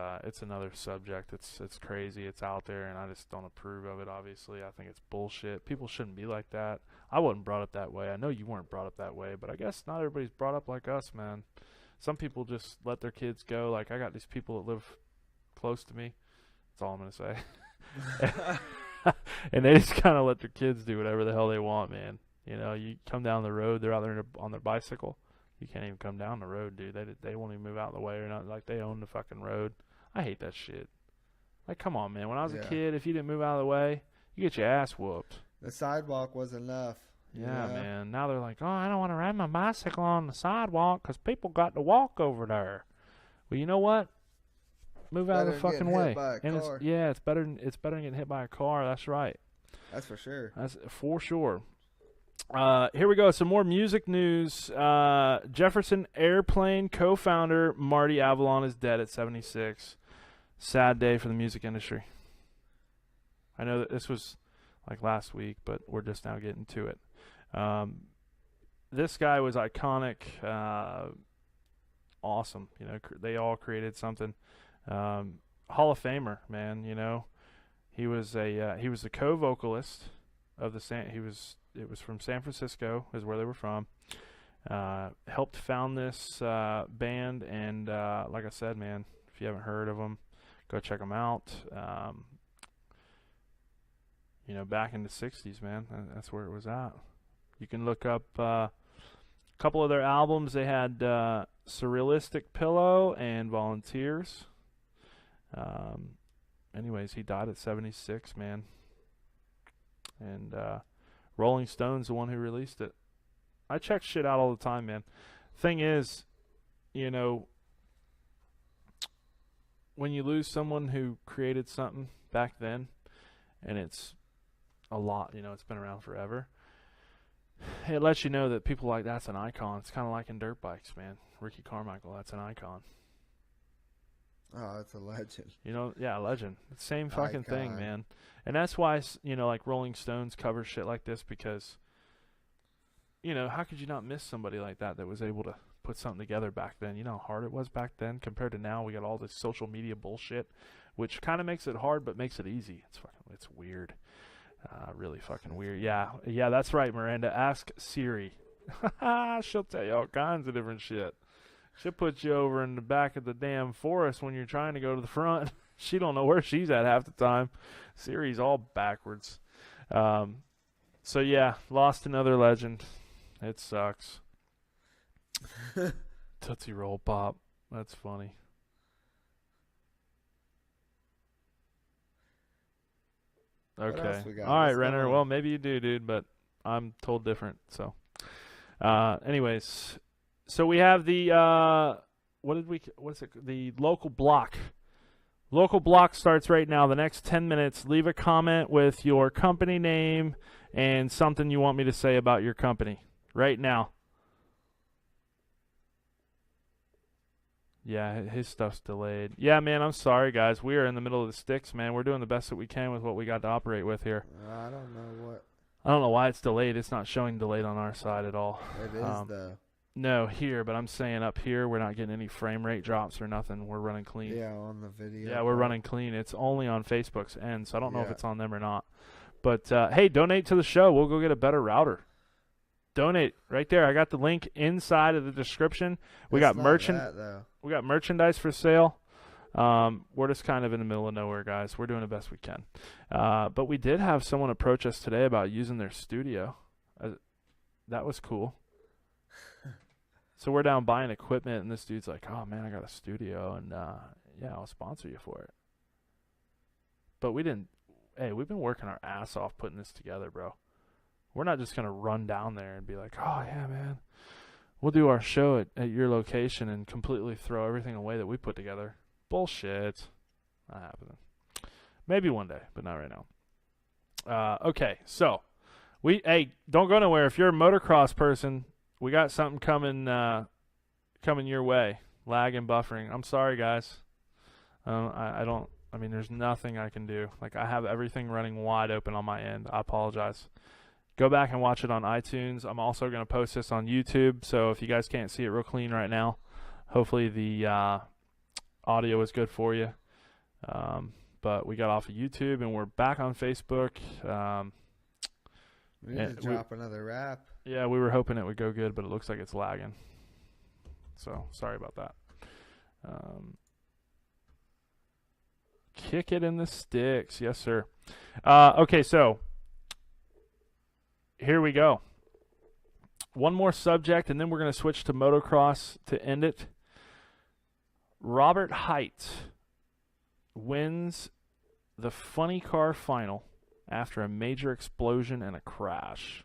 another subject. It's crazy. It's out there, and I just don't approve of it. Obviously, I think it's bullshit. People shouldn't be like that. I wasn't brought up that way. I know you weren't brought up that way, but I guess not everybody's brought up like us, man. Some people just let their kids go. Like, I got these people that live close to me. That's all I'm gonna say. And they just kind of let their kids do whatever the hell they want, man. You know, you come down the road, they're out there on their bicycle. You can't even come down the road, dude. They won't even move out of the way or not. Like, they own the fucking road. I hate that shit. Like, come on, man. When I was a kid, if you didn't move out of the way, you get your ass whooped. The sidewalk was enough. Yeah, man. Now they're like, oh, I don't want to ride my bicycle on the sidewalk because people got to walk over there. Well, you know what? Move out of the fucking way. And it's better than getting hit by a car. That's right. That's for sure. That's for sure. Here we go. Some more music news. Jefferson Airplane co-founder Marty Avalon is dead at 76. Sad day for the music industry. I know that this was like last week, but we're just now getting to it. This guy was iconic. Awesome. You know, they all created something. Hall of Famer, man. You know, he was the co-vocalist of it was from San Francisco is where they were from. Helped found this band, and like I said, man, if you haven't heard of them, go check them out. You know, back in the 60s, man, that's where it was at. You can look up a couple of their albums. They had Surrealistic Pillow and Volunteers. Anyways, he died at 76, man. And Rolling Stone's the one who released it. I check shit out all the time, man. Thing is, you know, when you lose someone who created something back then, and it's a lot, you know, it's been around forever, it lets you know that people like that's an icon. It's kind of like in dirt bikes, man. Ricky Carmichael, that's an icon. Oh, it's a legend. You know, yeah, legend. Same fucking thing, man. And that's why, you know, like Rolling Stones cover shit like this because, you know, how could you not miss somebody like that was able to put something together back then? You know how hard it was back then compared to now. We got all this social media bullshit, which kind of makes it hard but makes it easy. It's weird. Really fucking weird. Yeah, that's right, Miranda. Ask Siri. She'll tell you all kinds of different shit. She'll put you over in the back of the damn forest when you're trying to go to the front. She don't know where she's at half the time. Siri's all backwards. So yeah, lost another legend. It sucks. Tootsie Roll Pop. That's funny. Okay. All right, Renner. Well, maybe you do, dude, but I'm told different. So, anyways. So we have the the local block. Local block starts right now. The next 10 minutes, leave a comment with your company name and something you want me to say about your company right now. Yeah, his stuff's delayed. Yeah, man, I'm sorry, guys. We are in the middle of the sticks, man. We're doing the best that we can with what we got to operate with here. I don't know why it's delayed. It's not showing delayed on our side at all. It is, though. No, here, but I'm saying up here we're not getting any frame rate drops or nothing. We're running clean. Yeah, on the video. Yeah, we're running clean. It's only on Facebook's end, so I don't know if it's on them or not. But, hey, donate to the show. We'll go get a better router. Donate right there. I got the link inside of the description. We got merchandise for sale. We're just kind of in the middle of nowhere, guys. We're doing the best we can. But we did have someone approach us today about using their studio. That was cool. So we're down buying equipment, and this dude's like, oh, man, I got a studio, and yeah, I'll sponsor you for it. But we didn't. Hey, we've been working our ass off putting this together, bro. We're not just going to run down there and be like, oh, yeah, man, we'll do our show at your location and completely throw everything away that we put together. Bullshit. Not happening. Maybe one day, but not right now. Okay, so don't go nowhere. If you're a motocross person, we got something coming your way. Lag and buffering. I'm sorry, guys. I mean, there's nothing I can do. Like, I have everything running wide open on my end. I apologize. Go back and watch it on iTunes. I'm also going to post this on YouTube, so if you guys can't see it real clean right now, hopefully the audio is good for you. But we got off of YouTube, and we're back on Facebook. We need to drop another rap. Yeah, we were hoping it would go good, but it looks like it's lagging. So, sorry about that. Kick it in the sticks. Yes, sir. Okay, so here we go. One more subject, and then we're going to switch to motocross to end it. Robert Hight wins the funny car final after a major explosion and a crash.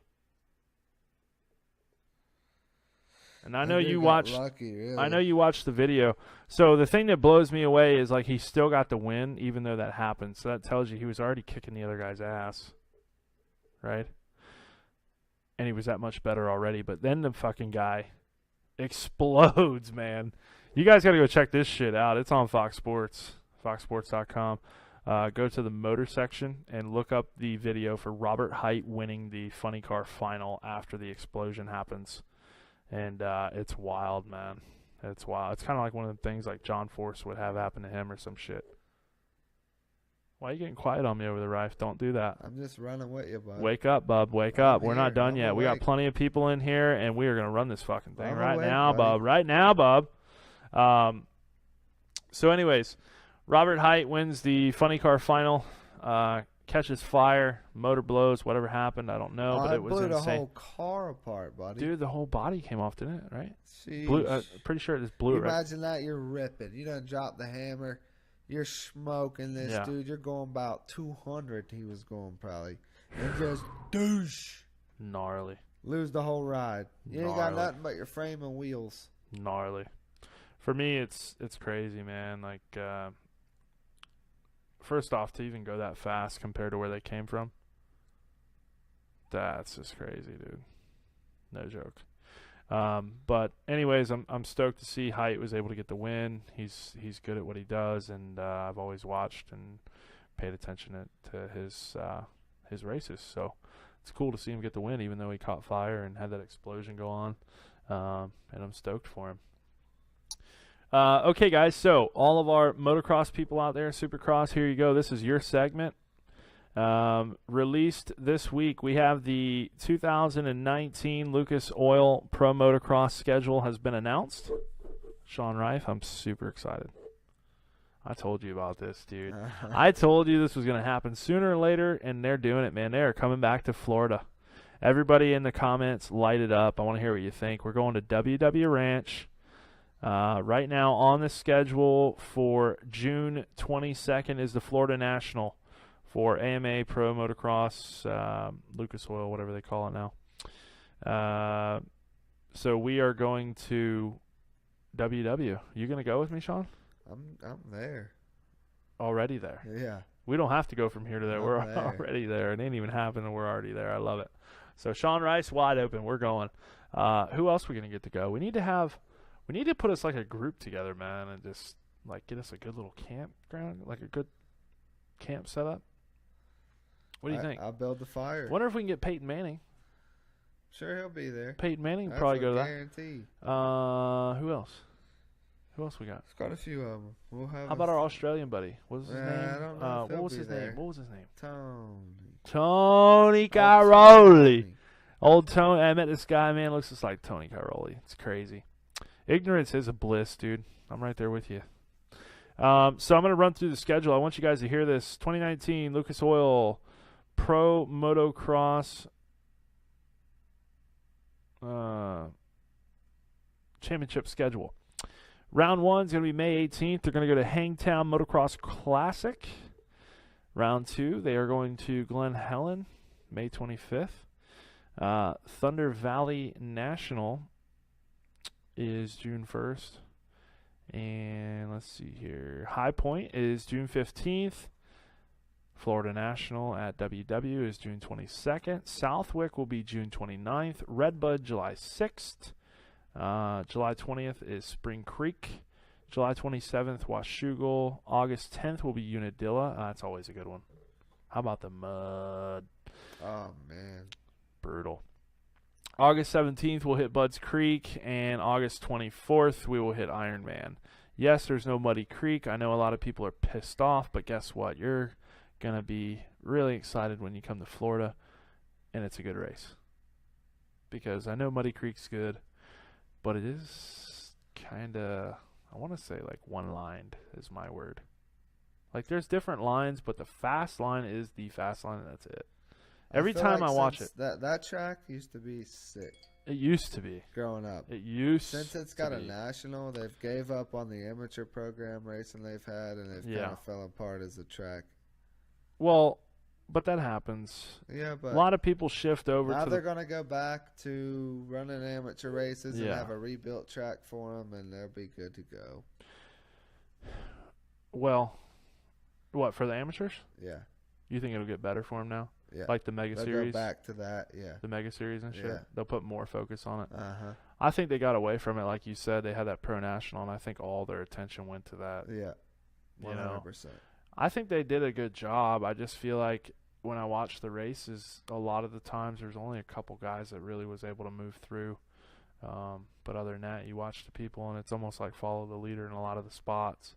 And I know you watched. Lucky, really. I know you watched the video. So the thing that blows me away is like he still got the win, even though that happened. So that tells you he was already kicking the other guy's ass, right? And he was that much better already. But then the fucking guy explodes, man. You guys got to go check this shit out. It's on Fox Sports, foxsports.com. Go to the motor section and look up the video for Robert Hight winning the funny car final after the explosion happens. And it's wild, man. It's wild. It's kind of like one of the things like John Force would have happen to him or some shit. Why are you getting quiet on me over the Rife? Don't do that. I'm just running with you, bud. Wake up, bub. Wake up. We're not done yet. We got plenty of people in here, and we are going to run this fucking thing right now, bub. Right now, bub. So anyways, Robert Hight wins the funny car final. Catches fire, motor blows, whatever happened, I don't know, but it was insane. Blew the whole car apart, buddy. Dude, the whole body came off, didn't it? Right? Jeez. Pretty sure it just blew it. Imagine that, you're ripping. You done dropped the hammer. You're smoking this, dude. You're going about 200. He was going probably, and just douche. Gnarly. Lose the whole ride. You ain't got nothing but your frame and wheels. Gnarly. For me, it's crazy, man. Like. First off, to even go that fast compared to where they came from, that's just crazy, dude. No joke. But anyways, I'm stoked to see Hight was able to get the win. He's good at what he does, and I've always watched and paid attention to his races. So it's cool to see him get the win, even though he caught fire and had that explosion go on. And I'm stoked for him. Okay, guys, so all of our motocross people out there, Supercross, here you go. This is your segment. Released this week, we have the 2019 Lucas Oil Pro Motocross schedule has been announced. Sean Rife, I'm super excited. I told you about this, dude. I told you this was going to happen sooner or later, and they're doing it, man. They are coming back to Florida. Everybody in the comments, light it up. I want to hear what you think. We're going to WW Ranch. Right now on the schedule for June 22nd is the Florida National for AMA Pro Motocross, Lucas Oil, whatever they call it now. So we are going to WW. You going to go with me, Sean? I'm there. Already there. Yeah. We don't have to go from here to there. We're already there. It ain't even happening. We're already there. I love it. So Sean Rice, wide open. We're going. Who else are we going to get to go? We need to put us like a group together, man, and just like get us a good little campground, like a good camp setup. What do you think? I'll build the fire. Wonder if we can get Peyton Manning. Sure, he'll be there. Peyton Manning probably go to that. Guarantee. Who else? Who else we got? There's got a few of them. We'll have. How about our Australian buddy? What was his name? I don't know. What was his name? What was his name? Tony Caroli. Old Tony. I met this guy, man. Looks just like Tony Caroli. It's crazy. Ignorance is a bliss, dude. I'm right there with you. So I'm going to run through the schedule. I want you guys to hear this. 2019 Lucas Oil Pro Motocross Championship schedule. Round 1 is going to be May 18th. They're going to go to Hangtown Motocross Classic. Round 2, they are going to Glen Helen, May 25th. Thunder Valley National is June 1st. And let's see here. High Point is June 15th. Florida National at WW is June 22nd. Southwick will be June 29th. Redbud, July 6th. July 20th is Spring Creek. July 27th, Washougal. August 10th will be Unadilla. That's always a good one. How about the mud? Oh, man. Brutal. August 17th, we'll hit Budds Creek. And August 24th, we will hit Ironman. Yes, there's no Muddy Creek. I know a lot of people are pissed off, but guess what? You're going to be really excited when you come to Florida, and it's a good race. Because I know Muddy Creek's good, but it is kind of, I want to say like one-lined is my word. Like there's different lines, but the fast line is the fast line, and that's it. Every time I watch it. That track used to be sick. It used to be. Growing up. It used Since it's got a national, they've gave up on the amateur program racing they've had, and they've kind of fell apart as a track. Well, but that happens. Yeah, but a lot of people shift over now to they're going to go back to running amateur races and have a rebuilt track for them, and they'll be good to go. Well, what, for the amateurs? Yeah. You think it'll get better for them now? Yeah. Like the Mega They'll Series? go back to that, yeah. The Mega Series and shit? Yeah. They'll put more focus on it. Uh-huh. I think they got away from it. Like you said, they had that Pro National, and I think all their attention went to that. Yeah, 100%. You know? I think they did a good job. I just feel like when I watch the races, a lot of the times there's only a couple guys that really was able to move through. But other than that, you watch the people, and it's almost like follow the leader in a lot of the spots.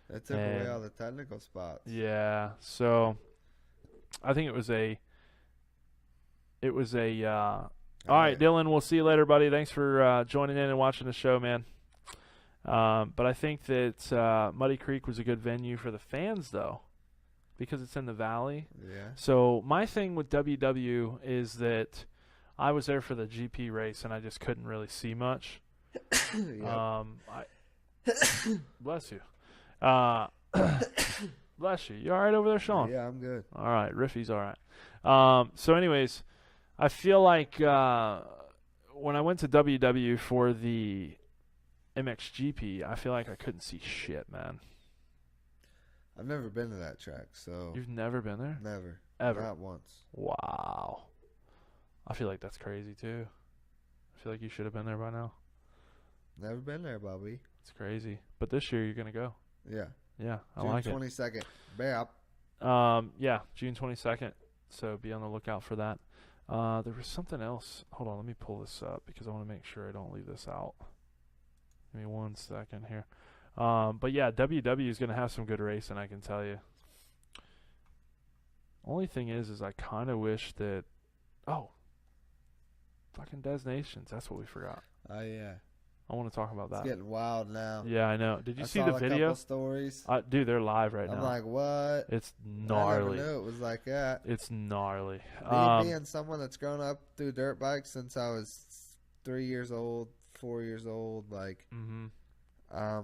They took away all the technical spots. Yeah, so I think it was a all right, Dylan, we'll see you later, buddy. Thanks for joining in and watching the show, man. But I think that Muddy Creek was a good venue for the fans, though, because it's in the valley. Yeah. So my thing with WW is that I was there for the GP race, and I just couldn't really see much. Bless you. Bless you. You all right over there, Sean? Yeah, I'm good. All right. Riffy's all right. So anyways, I feel like when I went to WW for the MXGP, I feel like I couldn't see shit, man. I've never been to that track, so. You've never been there? Never. Ever? Not once. Wow. I feel like that's crazy, too. I feel like you should have been there by now. Never been there, Bobby. It's crazy. But this year you're going to go. Yeah. Yeah, I like it. June 22nd. Bap. Yeah, June 22nd. So be on the lookout for that. There was something else. Hold on, let me pull this up because I want to make sure I don't leave this out. Give me 1 second here. But yeah, WW is going to have some good racing, I can tell you. Only thing is I kind of wish that. Oh, fucking Des Nations. That's what we forgot. Oh yeah. I want to talk about that. It's getting wild now. Yeah, I know. Did you see the video? Couple stories. Dude, they're live right now. I'm like, what? It's gnarly. I never knew it was like that. It's gnarly. Me being someone that's grown up through dirt bikes since I was 3 years old, 4 years old, like, I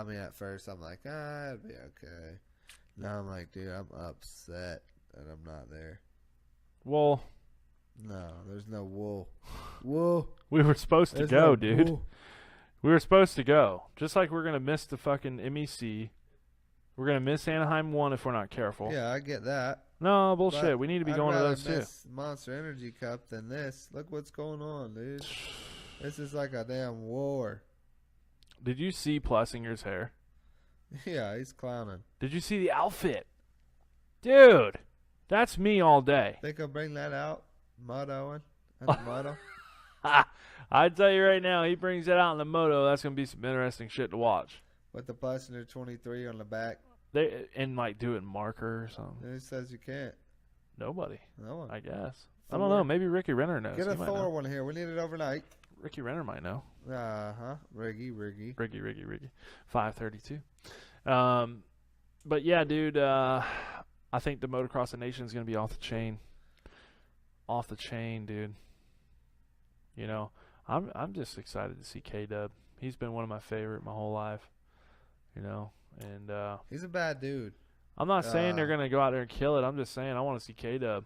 mean, at first I'm like, it'd be okay. Now I'm like, dude, I'm upset that I'm not there. Well, no, there's no wool. Wool. We were supposed to go, dude. Wool. We were supposed to go. Just like we're going to miss the fucking MEC. We're going to miss Anaheim 1 if we're not careful. Yeah, I get that. No, bullshit. But we need to be going to those too. Monster Energy Cup than this. Look what's going on, dude. This is like a damn war. Did you see Plessinger's hair? Yeah, he's clowning. Did you see the outfit? Dude, that's me all day. Think I'll bring that out? Motoing? That's a moto? I tell you right now, he brings that out in the moto. That's going to be some interesting shit to watch. With the Plessinger 23 on the back. And like do it in marker or something. Who says you can't? Nobody. No one. I guess. Thor. I don't know. Maybe Ricky Renner knows. Get a Thor one here. We need it overnight. Ricky Renner might know. Riggy. 532. But yeah, dude, I think the Motocross of Nation is going to be off the chain. Off the chain, dude. You know, I'm just excited to see K-Dub. He's been one of my favorite my whole life. You know, and he's a bad dude. I'm not saying they're going to go out there and kill it. I'm just saying I want to see K-Dub.